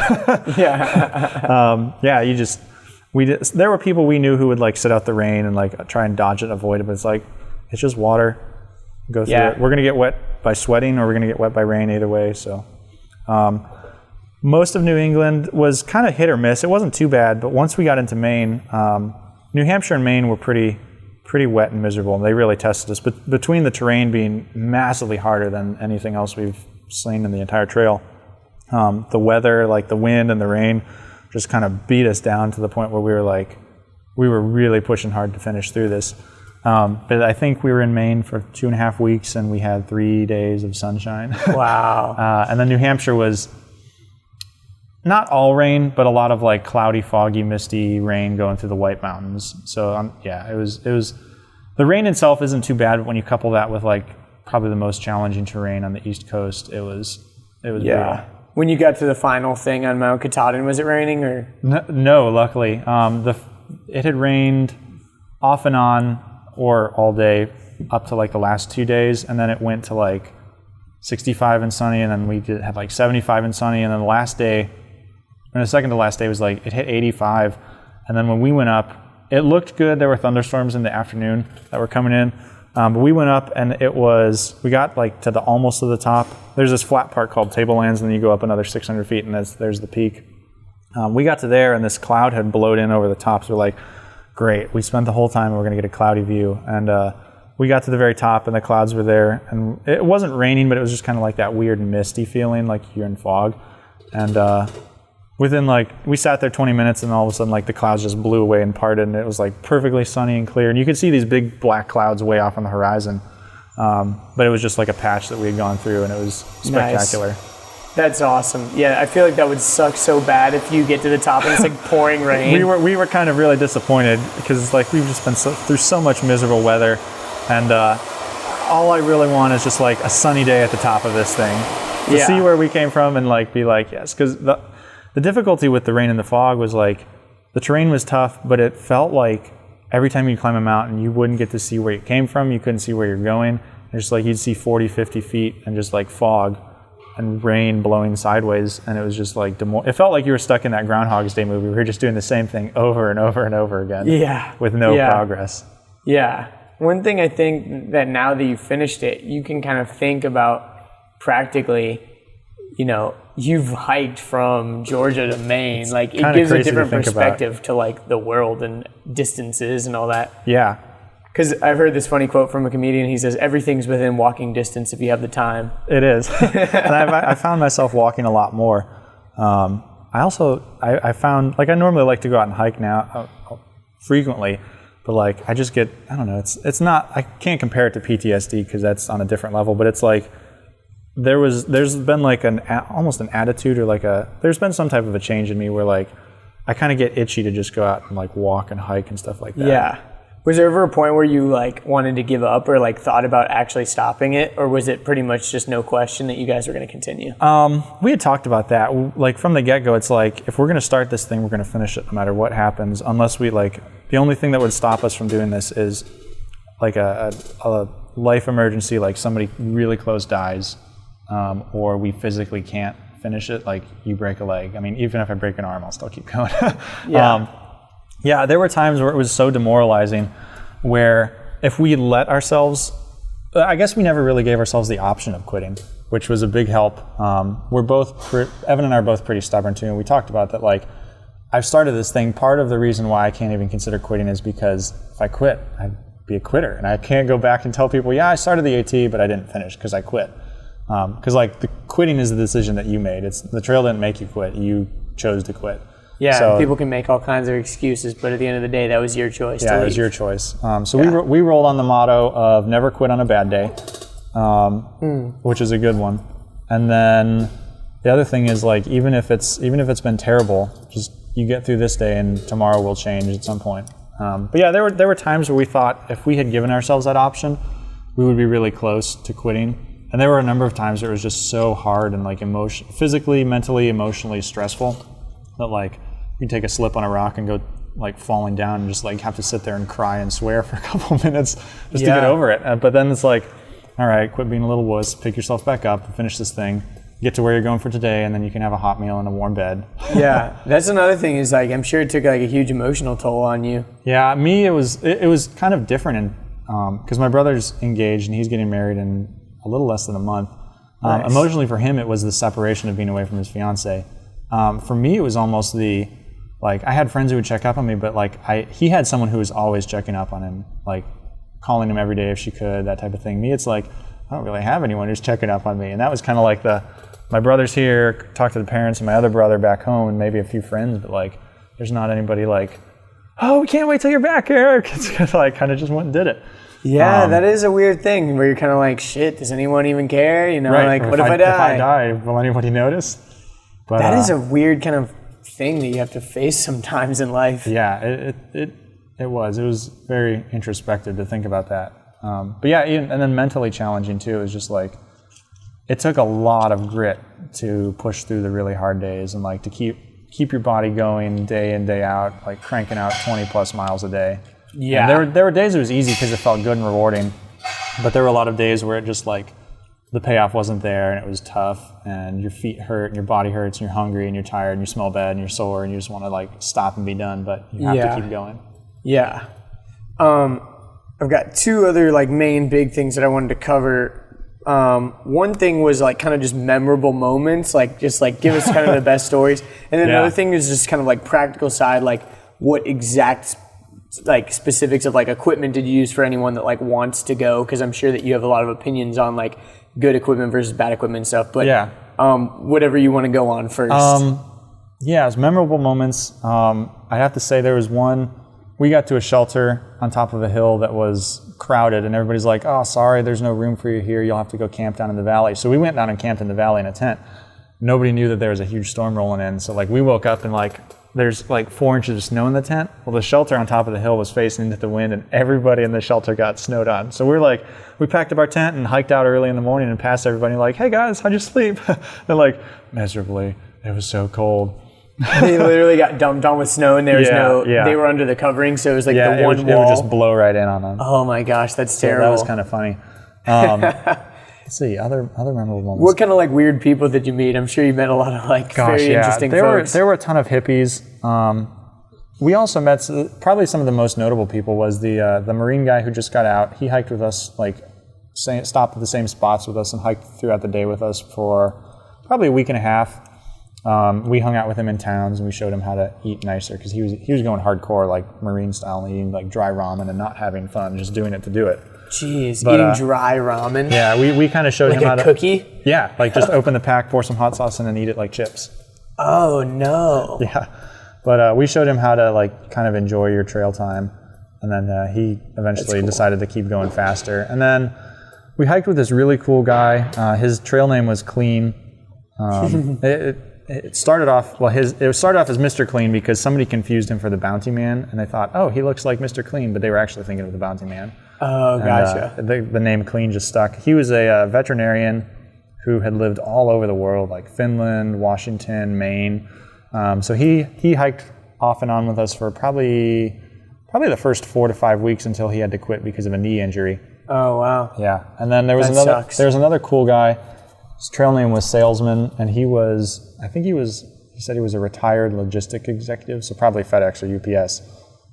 Yeah. There were people we knew who would like sit out the rain and like try and dodge it and avoid it, but it's like, it's just water. Go through it. We're going to get wet by sweating, or we're going to get wet by rain either way. So most of New England was kind of hit or miss. It wasn't too bad, but once we got into Maine, New Hampshire and Maine were pretty wet and miserable. They really tested us. But between the terrain being massively harder than anything else we've seen in the entire trail, the weather, like the wind and the rain, just kind of beat us down to the point where we were like, we were really pushing hard to finish through this. But I think we were in Maine for 2.5 weeks, and we had 3 days of sunshine. Wow. And then New Hampshire was not all rain, but a lot of like cloudy, foggy, misty rain going through the White Mountains. So it was. The rain itself isn't too bad, but when you couple that with like probably the most challenging terrain on the East Coast, it was brutal. When you got to the final thing on Mount Katahdin, was it raining or? No, luckily. It had rained off and on or all day up to like the last 2 days, and then it went to like 65 and sunny, and then we had like 75 and sunny, and then the last day, and the second to last day was like, it hit 85, and then when we went up, it looked good. There were thunderstorms in the afternoon that were coming in, but we went up and we got like to almost to the top. There's this flat part called Tablelands, and then you go up another 600 feet, and there's the peak. We got to there, and this cloud had blowed in over the top, so we're like, great, we spent the whole time, we're going to get a cloudy view, and we got to the very top, and the clouds were there, and it wasn't raining, but it was just kind of like that weird misty feeling, like you're in fog, and we sat there 20 minutes, and all of a sudden, like, the clouds just blew away and parted, and it was like perfectly sunny and clear, and you could see these big black clouds way off on the horizon, but it was just like a patch that we had gone through, and it was spectacular. Nice. That's awesome. Yeah, I feel like that would suck so bad if you get to the top and it's like pouring rain. We were kind of really disappointed because it's like we've just been through so much miserable weather, and all I really want is just like a sunny day at the top of this thing to see where we came from and like be like, yes, because the difficulty with the rain and the fog was like the terrain was tough, but it felt like every time you climb a mountain you wouldn't get to see where you came from, you couldn't see where you're going. It's just like you'd see 40, 50 feet and just like fog and rain blowing sideways, and it was just like it felt like you were stuck in that Groundhog's Day movie. We were just doing the same thing over and over and over again with no progress. Yeah. One thing I think that now that you've finished it, you can kind of think about practically, you've hiked from Georgia to Maine. Like, it gives a different perspective to like the world and distances and all that. Yeah. Because I've heard this funny quote from a comedian. He says, everything's within walking distance if you have the time. It is. And I found myself walking a lot more. I found, like, I normally like to go out and hike now frequently, but like I just get, I don't know, it's not, I can't compare it to PTSD because that's on a different level, but it's like there's been like almost an attitude or like there's been some type of a change in me where like I kind of get itchy to just go out and like walk and hike and stuff like that. Yeah. Was there ever a point where you like wanted to give up or like thought about actually stopping it, or was it pretty much just no question that you guys were going to continue? We had talked about that. Like from the get-go, it's like if we're going to start this thing, we're going to finish it no matter what happens. Unless we like, the only thing that would stop us from doing this is like a life emergency, like somebody really close dies, or we physically can't finish it. Like you break a leg. I mean, even if I break an arm, I'll still keep going. Yeah, there were times where it was so demoralizing where if we let ourselves, I guess we never really gave ourselves the option of quitting, which was a big help. Evan and I are both pretty stubborn too, and we talked about that, like, I've started this thing, part of the reason why I can't even consider quitting is because if I quit, I'd be a quitter, and I can't go back and tell people, yeah, I started the AT, but I didn't finish because I quit. Because like the quitting is the decision that you made. The trail didn't make you quit, you chose to quit. Yeah, so, people can make all kinds of excuses, but at the end of the day, that was your choice to leave. Yeah, it was your choice. We rolled on the motto of never quit on a bad day, which is a good one. And then the other thing is, like, even if it's been terrible, just you get through this day and tomorrow will change at some point. But yeah, there were times where we thought if we had given ourselves that option, we would be really close to quitting. And there were a number of times where it was just so hard and like physically, mentally, emotionally stressful that like you take a slip on a rock and go like falling down and just like have to sit there and cry and swear for a couple minutes just to get over it. But then it's like, all right, quit being a little wuss, pick yourself back up, finish this thing, get to where you're going for today, and then you can have a hot meal and a warm bed. Yeah, that's another thing is like I'm sure it took like a huge emotional toll on you. Yeah, me it was kind of different because my brother's engaged and he's getting married in a little less than a month. Nice. Emotionally for him, it was the separation of being away from his fiance. For me, it was almost I had friends who would check up on me, but like he had someone who was always checking up on him, like calling him every day if she could, that type of thing. Me, it's like, I don't really have anyone who's checking up on me. And that was kind of like my brother's here, talk to the parents, and my other brother back home, and maybe a few friends, but like, there's not anybody like oh, we can't wait till you're back, Erik. It's kind of just went and did it. Yeah, that is a weird thing where you're kind of like, shit, does anyone even care? You know, right. like, what if I die? If I die, will anybody notice? But that is a weird kind of thing that you have to face sometimes in life. Yeah, it was very introspective to think about that. But yeah, and then mentally challenging too. It was just like, it took a lot of grit to push through the really hard days and like to keep your body going day in, day out, like cranking out 20 plus miles a day. Yeah. And there were days it was easy because it felt good and rewarding, but there were a lot of days where it just like the payoff wasn't there and it was tough and your feet hurt and your body hurts and you're hungry and you're tired and you smell bad and you're sore and you just want to like stop and be done, but you have to keep going. Yeah. I've got two other like main big things that I wanted to cover. One thing was like kind of just memorable moments, like just like give us kind of the best stories. And then another thing is just kind of like practical side, like what exact like specifics of like equipment did you use for anyone that like wants to go? Because I'm sure that you have a lot of opinions on like good equipment versus bad equipment and stuff. But whatever you want to go on first. It's memorable moments. I have to say there was one. We got to a shelter on top of a hill that was crowded, and everybody's like, "Oh, sorry, there's no room for you here. You'll have to go camp down in the valley." So we went down and camped in the valley in a tent. Nobody knew that there was a huge storm rolling in. So like we woke up and like there's like 4 inches of snow in the tent. Well, the shelter on top of the hill was facing into the wind, and everybody in the shelter got snowed on. So we packed up our tent and hiked out early in the morning and passed everybody like, "Hey guys, how'd you sleep?" They're like, "Miserably. It was so cold." They literally got dumped on with snow, and there was they were under the covering, so it was like the one wall. It would just blow right in on them. Oh my gosh, that's terrible. That was kind of funny. Let's see, other memorable moments. What kind of like weird people did you meet? I'm sure you met a lot of like very interesting folks. There were a ton of hippies. We also met probably some of the most notable people was the Marine guy who just got out. He hiked with us, like stopped at the same spots with us and hiked throughout the day with us for probably a week and a half. We hung out with him in towns and we showed him how to eat nicer because he was going hardcore like Marine style and eating like dry ramen and not having fun, just doing it to do it. Jeez, eating dry ramen? Yeah, we kind of showed him how to... Like a cookie? Yeah, like just open the pack, pour some hot sauce in and eat it like chips. Oh, no. Yeah, but we showed him how to like kind of enjoy your trail time, and then he eventually decided to keep going faster. And then we hiked with this really cool guy. His trail name was Clean. It started off as Mr. Clean because somebody confused him for the Bounty Man, and they thought, oh, he looks like Mr. Clean, but they were actually thinking of the Bounty Man. Oh, gotcha. The name Clean just stuck. He was a veterinarian who had lived all over the world, like Finland, Washington, Maine. So he hiked off and on with us for probably the first 4 to 5 weeks until he had to quit because of a knee injury. Oh, wow. Yeah, and then there was another cool guy. His trail name was Salesman, and he said he was a retired logistic executive, so probably FedEx or UPS.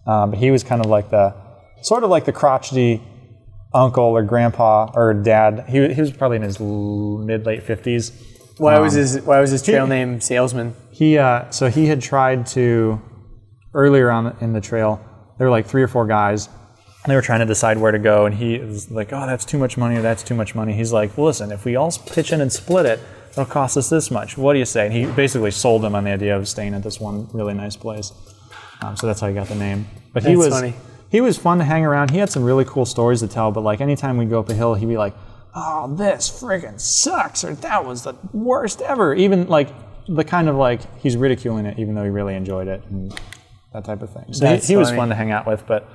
But he was kind of like the crotchety uncle or grandpa or dad. He was probably in his mid-late 50s. Why was his trail name Salesman? So he had tried to, earlier on in the trail, there were like 3 or 4 guys. They were trying to decide where to go, and he was like, oh, that's too much money, or that's too much money. He's like, well, listen, if we all pitch in and split it, it'll cost us this much. What do you say? And he basically sold them on the idea of staying at this one really nice place. So that's how he got the name. But he was fun to hang around. He had some really cool stories to tell, but like anytime we go up a hill, he'd be like, oh, this friggin' sucks, or that was the worst ever. Even like the kind of like he's ridiculing it, even though he really enjoyed it. And that type of thing. So he was fun to hang out with, but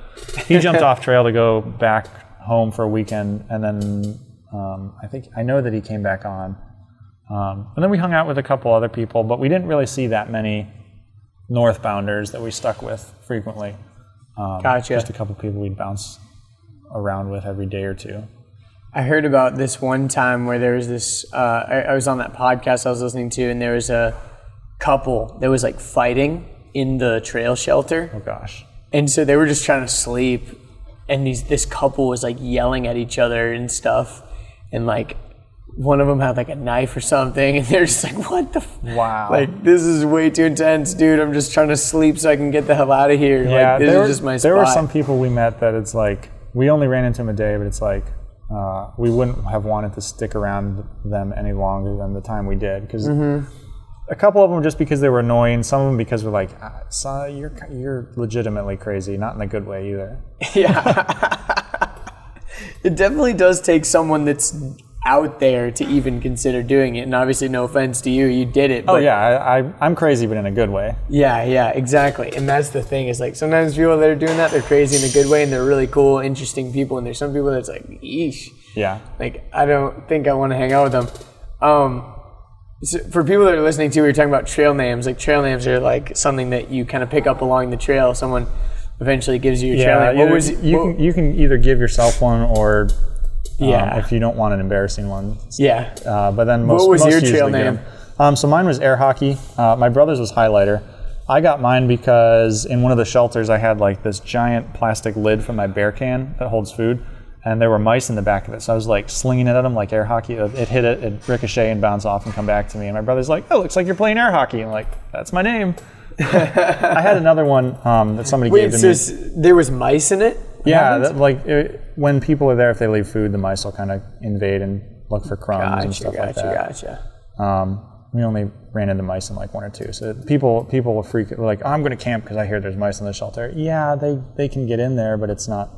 he jumped off trail to go back home for a weekend, and then I know that he came back on. And then we hung out with a couple other people, but we didn't really see that many northbounders that we stuck with frequently. Gotcha. Just a couple people we'd bounce around with every day or two. I heard about this one time where there was this, I was on that podcast I was listening to, and there was a couple that was like fighting in the trail shelter. Oh gosh. And so they were just trying to sleep, and this couple was like yelling at each other and stuff, and like one of them had like a knife or something, and they're just like, what the wow, like this is way too intense, dude. I'm just trying to sleep so I can get the hell out of here. Yeah, like, this is just my spot. There were some people we met that it's like we only ran into them a day, but it's like we wouldn't have wanted to stick around them any longer than the time we did, because A couple of them just because they were annoying. Some of them because we're like, son, you're legitimately crazy, not in a good way either. Yeah. It definitely does take someone that's out there to even consider doing it. And obviously, no offense to you, you did it. But oh yeah, I'm crazy, but in a good way. Yeah, exactly. And that's the thing is like sometimes people that are doing that, they're crazy in a good way and they're really cool, interesting people. And there's some people that's like, eesh. Yeah. Like, I don't think I want to hang out with them. So for people that are listening to, we were talking about trail names. Like trail names are like something that you kind of pick up along the trail. Someone eventually gives you your trail name. You can either give yourself one or if you don't want an embarrassing one. Yeah. But then most what was your usually trail name? So mine was air hockey. My brother's was highlighter. I got mine because in one of the shelters I had like this giant plastic lid for my bear can that holds food. And there were mice in the back of it. So I was like slinging it at them like air hockey. It hit it, it'd ricochet and bounce off and come back to me. And my brother's like, oh, looks like you're playing air hockey. I'm like, that's my name. I had another one that somebody gave to me. There was mice in it? Yeah, when people are there, if they leave food, the mice will kind of invade and look for crumbs and stuff like that. Gotcha. We only ran into mice in like one or two. So people were like, oh, I'm going to camp because I hear there's mice in the shelter. Yeah, they can get in there, but it's not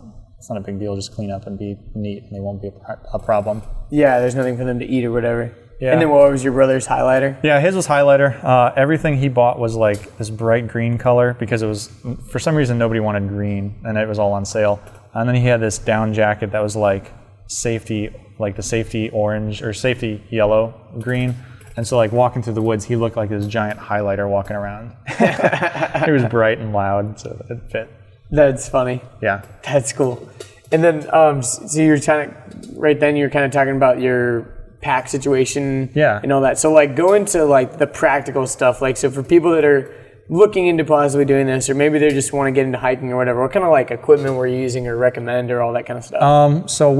a big deal. Just clean up and be neat, and they won't be a problem. Yeah, there's nothing for them to eat or whatever. Yeah. And then what was your brother's highlighter? Yeah, his was highlighter. Everything he bought was like this bright green color because it was, for some reason, nobody wanted green, and it was all on sale. And then he had this down jacket that was like the safety orange or safety yellow green. And so like walking through the woods, he looked like this giant highlighter walking around. It was bright and loud, so it fit. That's funny. Yeah. That's cool. And then, so you're kind of talking about your pack situation and all that. So like go into like the practical stuff. Like, so for people that are looking into possibly doing this, or maybe they just want to get into hiking or whatever, what kind of like equipment were you using or recommend or all that kind of stuff? So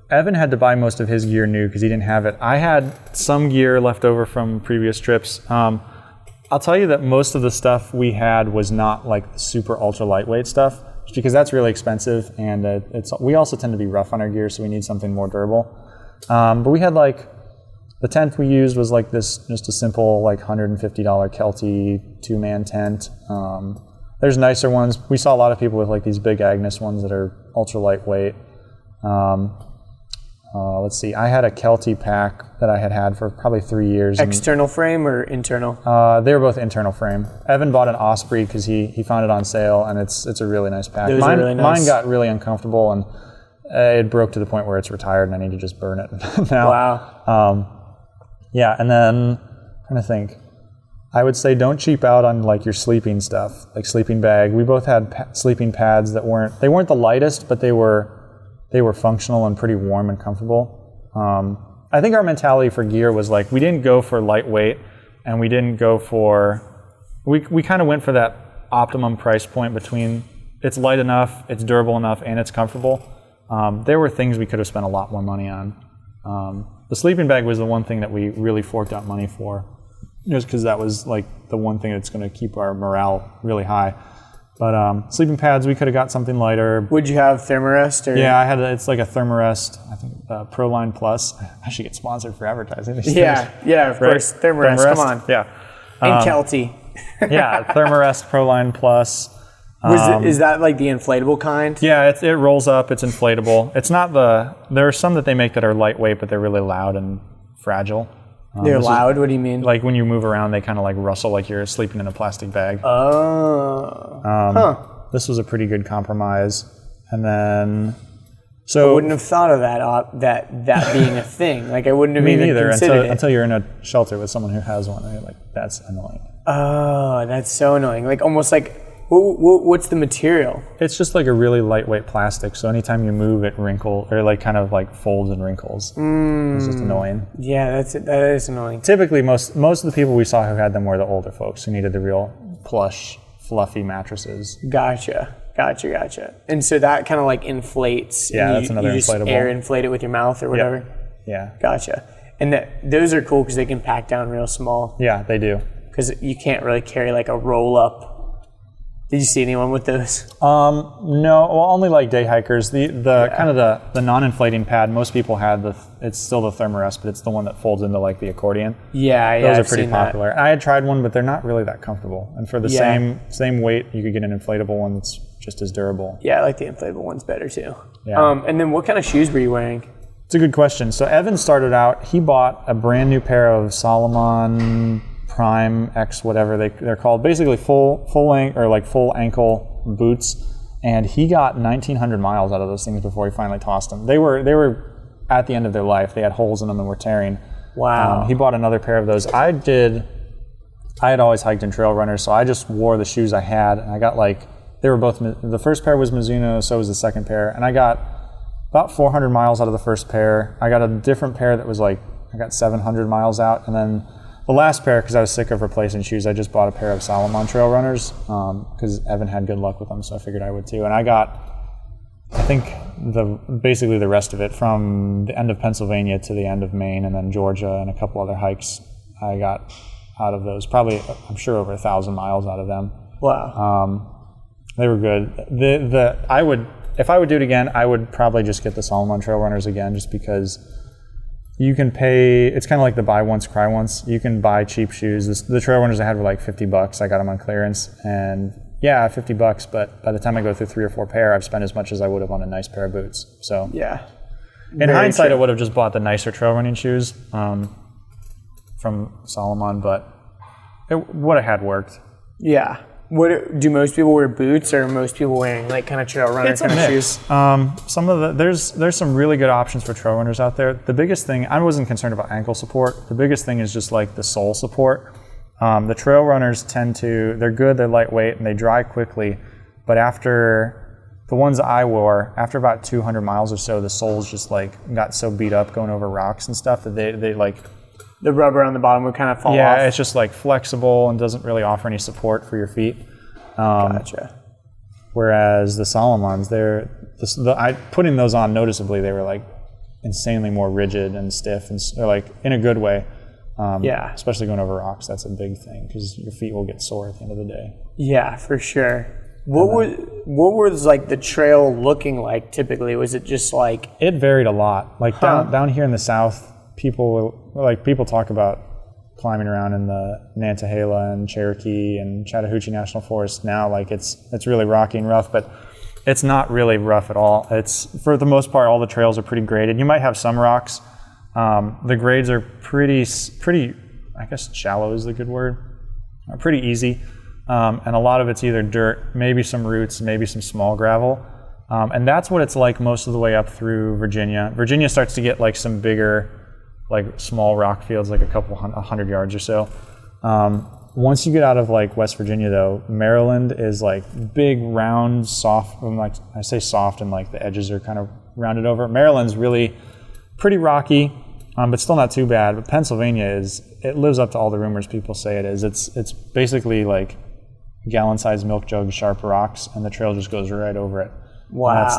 Evan had to buy most of his gear new because he didn't have it. I had some gear left over from previous trips. I'll tell you that most of the stuff we had was not like super ultra lightweight stuff, just because that's really expensive, and we also tend to be rough on our gear, so we need something more durable. But we had like, the tent we used was like this, just a simple like $150 Kelty 2-man tent. There's nicer ones. We saw a lot of people with like these big Agnes ones that are ultra lightweight. Let's see, I had a Kelty pack that I had for probably 3 years. External frame or internal? They were both internal frame. Evan bought an Osprey because he found it on sale, and it's a really nice pack. Those are really nice. Mine got really uncomfortable, and it broke to the point where it's retired, and I need to just burn it now. Wow. Yeah, and then I'm trying to think. I would say don't cheap out on like your sleeping stuff, like sleeping bag. We both had sleeping pads that weren't the lightest, but they were functional and pretty warm and comfortable. I think our mentality for gear was like, we didn't go for lightweight, and we didn't go for, we kind of went for that optimum price point between it's light enough, it's durable enough, and it's comfortable. There were things we could have spent a lot more money on. The sleeping bag was the one thing that we really forked out money for, just because that was like the one thing that's going to keep our morale really high. But sleeping pads, we could have got something lighter. Would you have Thermarest? Or? Yeah, it's like a Thermarest, I think ProLine Plus. I should get sponsored for advertising these things. Yeah, of course. Thermarest, come on. Yeah. And Kelty. Yeah, Thermarest ProLine Plus. Is that like the inflatable kind? Yeah, it rolls up, it's inflatable. It's not there are some that they make that are lightweight, but they're really loud and fragile. They're loud? What do you mean? Like when you move around, they kind of like rustle like you're sleeping in a plastic bag. Oh. This was a pretty good compromise. And then, I wouldn't have thought of that being a thing. Like I wouldn't have even considered it. Until you're in a shelter with someone who has one, and you're like, that's annoying. Oh, that's so annoying. Like almost like, what's the material? It's just like a really lightweight plastic, so anytime you move it wrinkles, or like kind of like folds and wrinkles. It's just annoying. Yeah, that is annoying. Typically, most of the people we saw who had them were the older folks who needed the real plush, fluffy mattresses. Gotcha. And so that kind of like inflates. Yeah, that's another you inflatable. Just air inflate it with your mouth or whatever. Yeah. Gotcha. And those are cool because they can pack down real small. Yeah, they do. Because you can't really carry like a roll up Did you see anyone with those? No, well, only like day hikers. The kind of the non-inflating pad. Most people had it's still the Thermarest, but it's the one that folds into like the accordion. Yeah, those are I've pretty seen popular. That. I had tried one, but they're not really that comfortable. And for the same weight, you could get an inflatable one that's just as durable. Yeah, I like the inflatable ones better too. Yeah. And then what kind of shoes were you wearing? It's a good question. So Evan started out. He bought a brand new pair of Salomon Prime X, whatever they're called, basically full ankle boots, and he got 1,900 miles out of those things before he finally tossed them. They were at the end of their life. They had holes in them and were tearing. Wow. He bought another pair of those. I had always hiked in trail runners, so I just wore the shoes I had, and I got they were both, the first pair was Mizuno, so was the second pair, and I got about 400 miles out of the first pair. I got a different pair that was I got 700 miles out, and then the last pair, because I was sick of replacing shoes, I just bought a pair of Salomon trail runners because Evan had good luck with them, so I figured I would too. And I got, I think, basically the rest of it from the end of Pennsylvania to the end of Maine, and then Georgia and a couple other hikes. I got out of those, probably, I'm sure, over 1,000 miles out of them. Wow. They were good. If I would do it again, I would probably just get the Salomon trail runners again, just because you can pay, it's kind of like the buy once, cry once. You can buy cheap shoes. The trail runners I had were like $50. I got them on clearance, and yeah, $50, but by the time I go through 3 or 4 pair, I've spent as much as I would have on a nice pair of boots. So yeah. In hindsight, I would have just bought the nicer trail running shoes from Salomon, but what I had worked. Yeah. Do most people wear boots, or are most people wearing like kind of trail runner kind of shoes? Some of there's some really good options for trail runners out there. The biggest thing, I wasn't concerned about ankle support. The biggest thing is just like the sole support. The trail runners they're good, they're lightweight, and they dry quickly. But after the ones I wore, after about 200 miles or so, the soles just got so beat up going over rocks and stuff that they the rubber on the bottom would kind of fall off. Yeah, it's just flexible and doesn't really offer any support for your feet. Gotcha. Whereas the Salomons, putting those on noticeably, they were insanely more rigid and stiff, and they're in a good way. Yeah. Especially going over rocks, that's a big thing because your feet will get sore at the end of the day. Yeah, for sure. What was the trail looking like typically? Was it just It varied a lot. Down here in the South, people talk about climbing around in the Nantahala and Cherokee and Chattahoochee National Forest now, it's really rocky and rough, but it's not really rough at all. It's, for the most part, all the trails are pretty graded. You might have some rocks. The grades are pretty, I guess shallow is the good word, pretty easy. And a lot of it's either dirt, maybe some roots, maybe some small gravel. And that's what it's like most of the way up through Virginia. Virginia starts to get some bigger, small rock fields, a couple 100 yards or so. Once you get out of West Virginia, though, Maryland is big, round, soft. I say soft, and the edges are kind of rounded over. Maryland's really pretty rocky, but still not too bad. But Pennsylvania it lives up to all the rumors people say it is. It's basically gallon-sized milk jug sharp rocks, and the trail just goes right over it. Wow. And that's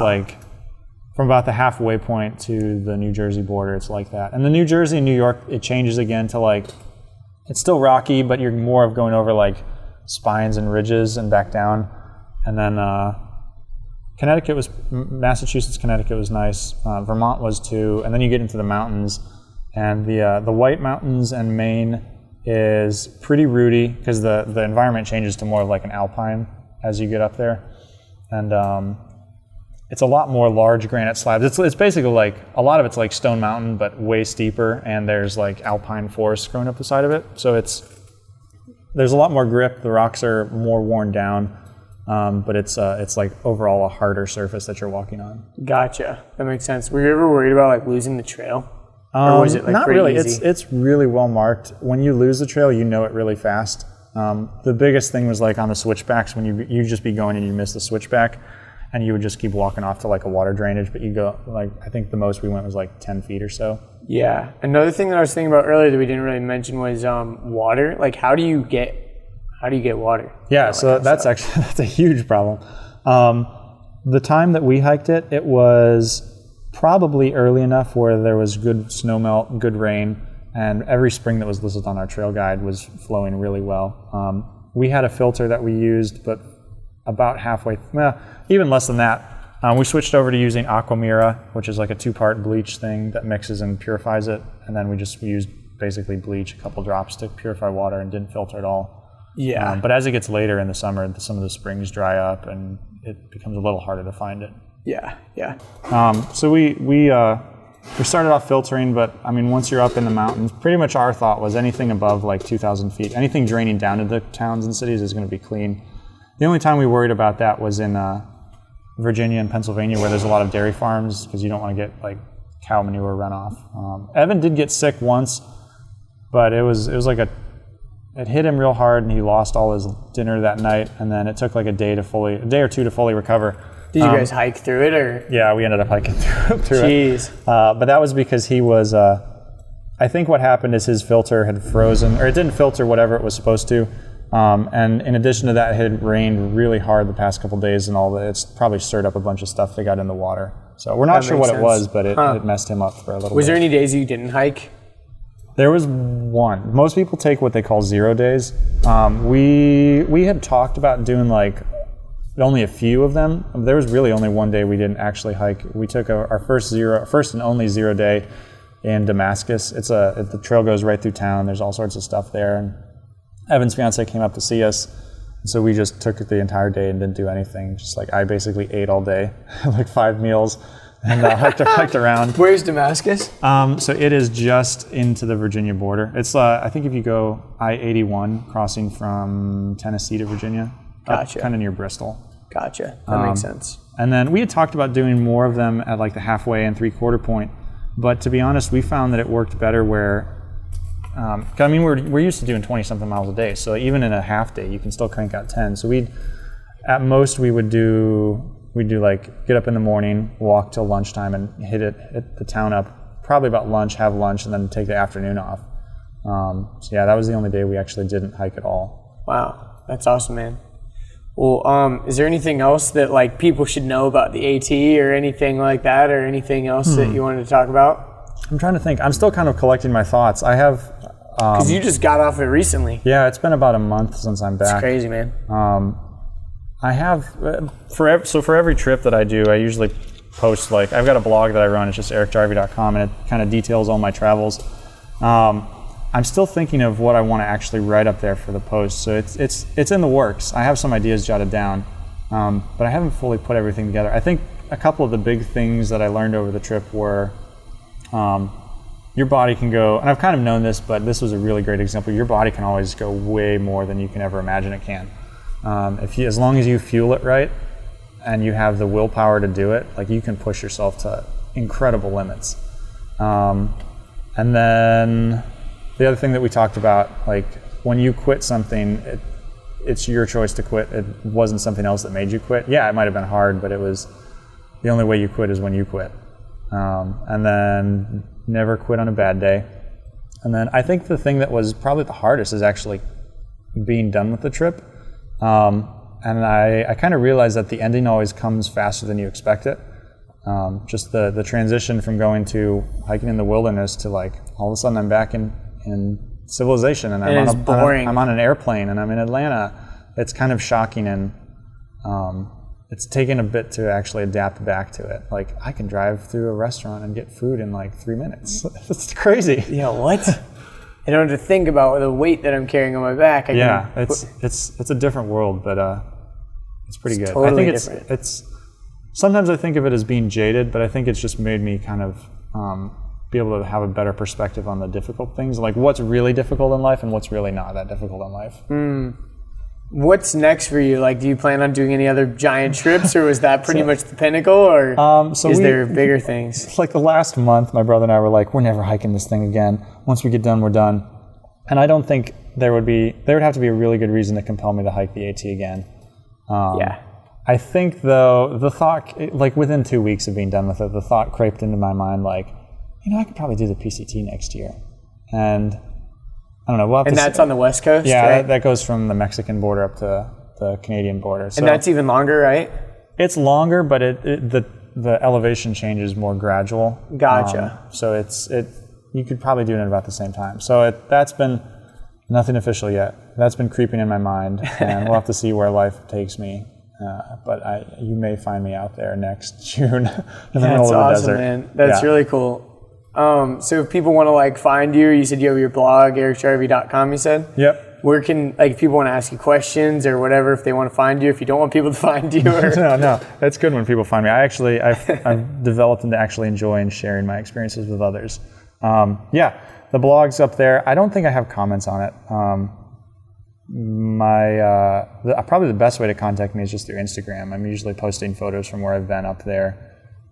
from about the halfway point to the New Jersey border, it's like that. And the New Jersey and New York, it changes again to it's still rocky, but you're more of going over spines and ridges and back down. And then Massachusetts, Connecticut was nice. Vermont was too. And then you get into the mountains, and the White Mountains and Maine is pretty rooty because the environment changes to more of an alpine as you get up there. And it's a lot more large granite slabs. It's basically a lot of it's Stone Mountain, but way steeper, and there's alpine forest growing up the side of it. So there's a lot more grip. The rocks are more worn down, but it's overall a harder surface that you're walking on. Gotcha. That makes sense. Were you ever worried about losing the trail? Or was it not pretty really. easy? It's really well marked. When you lose the trail, you know it really fast. The biggest thing was on the switchbacks, when you just be going and you miss the switchback, and you would just keep walking off to a water drainage, but you go I think the most we went was 10 feet or so. Yeah. Another thing that I was thinking about earlier that we didn't really mention was water. How do you get water? Yeah, so that's a huge problem. The time that we hiked it was probably early enough where there was good snowmelt, good rain, and every spring that was listed on our trail guide was flowing really well. We had a filter that we used, but about halfway, even less than that. We switched over to using Aquamira, which is like a 2-part bleach thing that mixes and purifies it. And then we used basically bleach, a couple drops to purify water, and didn't filter at all. Yeah. But as it gets later in the summer, some of the springs dry up and it becomes a little harder to find it. Yeah. So we started off filtering, but I mean, once you're up in the mountains, pretty much our thought was anything above like 2,000 feet, anything draining down to the towns and cities is going to be clean. The only time we worried about that was in Virginia and Pennsylvania, where there's a lot of dairy farms, because you don't want to get like cow manure runoff. Evan did get sick once, but it was like it hit him real hard, and he lost all his dinner that night, and then it took like a day or two to fully recover. Did you guys hike through it, or? Yeah, we ended up hiking through it. Jeez. But that was because he was, I think what happened is his filter had frozen, or it didn't filter whatever it was supposed to. And in addition to that, it had rained really hard the past couple days, and it's probably stirred up a bunch of stuff that got in the water. So we're not sure what it was, but it messed him up for a little bit. Was there any days you didn't hike? There was one. Most people take what they call 0 days. We had talked about doing like only a few of them. There was really only one day we didn't actually hike. We took our first and only 0 day in Damascus. The trail goes right through town. There's all sorts of stuff there. And Evan's fiance came up to see us. So we just took the entire day and didn't do anything. Just like I basically ate all day, like 5 meals, and hiked around. Where's Damascus? So it is just into the Virginia border. It's I think if you go I-81 crossing from Tennessee to Virginia, gotcha, kind of near Bristol. Gotcha. That makes sense. And then we had talked about doing more of them at like the halfway and 3/4 point, but to be honest, we found that it worked better where. I mean, we're used to doing 20-something miles a day, so even in a half day, you can still crank out 10. So at most we'd do like get up in the morning, walk till lunchtime, and hit the town up probably about lunch, have lunch, and then take the afternoon off. So yeah, that was the only day we actually didn't hike at all. Wow, that's awesome, man. Well, is there anything else that like people should know about the AT or anything like that, or anything else that you wanted to talk about? I'm trying to think. I'm still kind of collecting my thoughts. I have. Because you just got off it recently. Yeah, it's been about a month since I'm back. It's crazy, man. I have for every trip that I do, I usually post like I've got a blog that I run. It's just erikjarvi.com, and it kind of details all my travels. I'm still thinking of what I want to actually write up there for the post, so it's in the works. I have some ideas jotted down, but I haven't fully put everything together. I think a couple of the big things that I learned over the trip were your body can go, and I've kind of known this, but this was a really great example. Your body can always go way more than you can ever imagine it can. As long as you fuel it right and you have the willpower to do it, like you can push yourself to incredible limits. And then the other thing that we talked about, like when you quit something, it's your choice to quit. It wasn't something else that made you quit. Yeah, it might have been hard, but it was the only way you quit is when you quit. And then never quit on a bad day. And then I think the thing that was probably the hardest is actually being done with the trip. And I kind of realized that the ending always comes faster than you expect it. Just the transition from going to hiking in the wilderness to like all of a sudden I'm back in civilization, and I'm on an airplane and I'm in Atlanta. It's kind of shocking, and it's taken a bit to actually adapt back to it. Like I can drive through a restaurant and get food in like 3 minutes. It's crazy. Yeah, what? I don't have to think about the weight that I'm carrying on my back. It's a different world, but it's pretty good. Totally I think it's sometimes I think of it as being jaded, but I think it's just made me kind of be able to have a better perspective on the difficult things, like what's really difficult in life and what's really not that difficult in life. What's next for you? Like, do you plan on doing any other giant trips, or was that pretty much the pinnacle, or is there bigger things? Like the last month, my brother and I were like, we're never hiking this thing again. Once we get done, we're done. And I don't think there would have to be a really good reason to compel me to hike the AT again. Yeah. I think though, the thought, like within 2 weeks of being done with it, the thought crept into my mind like, I could probably do the PCT next year. And I don't know. We'll have and to that's on the West Coast, yeah, right? that goes from the Mexican border up to the Canadian border. So and that's even longer, right? It's longer, but the elevation change is more gradual. Gotcha. So you could probably do it at about the same time. So that's been nothing official yet. That's been creeping in my mind, and we'll have to see where life takes me. But you may find me out there next June in the That's middle of the awesome, desert. man. That's really cool. So if people want to like find you said you have your blog, erikjarvi.com, you said? Yep. Where can, like, if people want to ask you questions or whatever, if they want to find you, if you don't want people to find you? Or... No. It's good when people find me. I've developed into actually enjoying sharing my experiences with others. The blog's up there. I don't think I have comments on it. Probably the best way to contact me is just through Instagram. I'm usually posting photos from where I've been up there.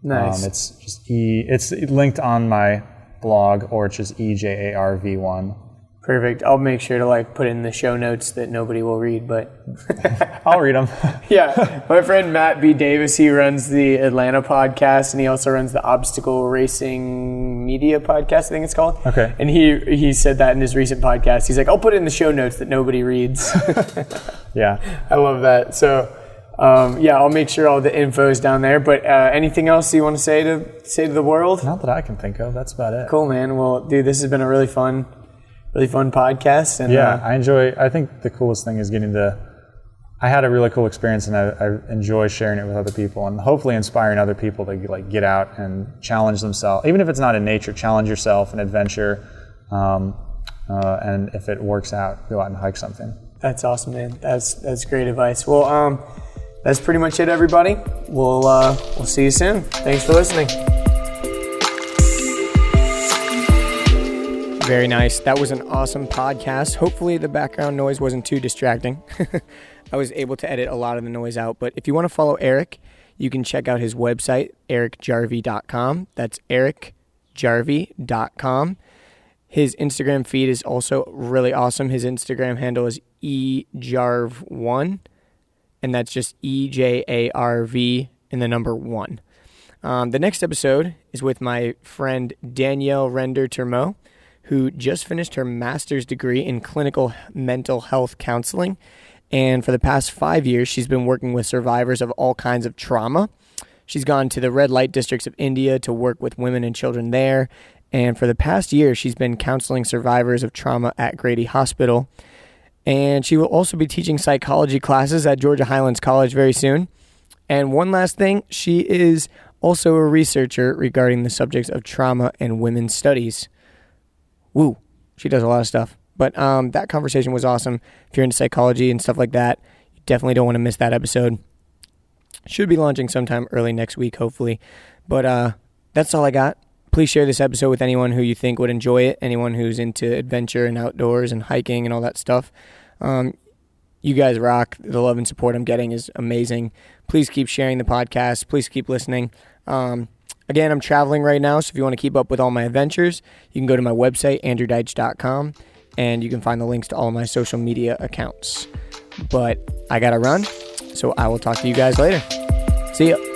Nice. It's just it's linked on my blog, or it's just EJARV1. Perfect. I'll make sure to like put in the show notes that nobody will read, but I'll read them. Yeah. My friend Matt B. Davis, he runs the Atlanta podcast, and he also runs the Obstacle Racing Media podcast, I think it's called. Okay. And he said that in his recent podcast. He's like, I'll put it in the show notes that nobody reads. Yeah. I love that. So I'll make sure all the info is down there. But anything else you want to say to the world? Not that I can think of. That's about it. Cool, man. Well, dude, this has been a really fun podcast. And I think the coolest thing is I had a really cool experience, and I enjoy sharing it with other people, and hopefully inspiring other people to like get out and challenge themselves. Even if it's not in nature, challenge yourself and adventure. And if it works out, go out and hike something. That's awesome, man. That's great advice. Well, that's pretty much it, everybody. We'll see you soon. Thanks for listening. Very nice. That was an awesome podcast. Hopefully the background noise wasn't too distracting. I was able to edit a lot of the noise out. But if you want to follow Erik, you can check out his website, erikjarvi.com. That's erikjarvi.com. His Instagram feed is also really awesome. His Instagram handle is ejarv1, and that's just EJARV and the number 1. The next episode is with my friend Danielle Render-Termeau, who just finished her master's degree in clinical mental health counseling. And for the past 5 years, she's been working with survivors of all kinds of trauma. She's gone to the red light districts of India to work with women and children there. And for the past year, she's been counseling survivors of trauma at Grady Hospital. And she will also be teaching psychology classes at Georgia Highlands College very soon. And one last thing, she is also a researcher regarding the subjects of trauma and women's studies. Woo, she does a lot of stuff. But that conversation was awesome. If you're into psychology and stuff like that, you definitely don't want to miss that episode. Should be launching sometime early next week, hopefully. But that's all I got. Please share this episode with anyone who you think would enjoy it, anyone who's into adventure and outdoors and hiking and all that stuff. You guys rock. The love and support I'm getting is amazing. Please keep sharing the podcast. Please keep listening. Again, I'm traveling right now, so if you want to keep up with all my adventures, you can go to my website, andrewdeitch.com, and you can find the links to all my social media accounts. But I got to run, so I will talk to you guys later. See ya.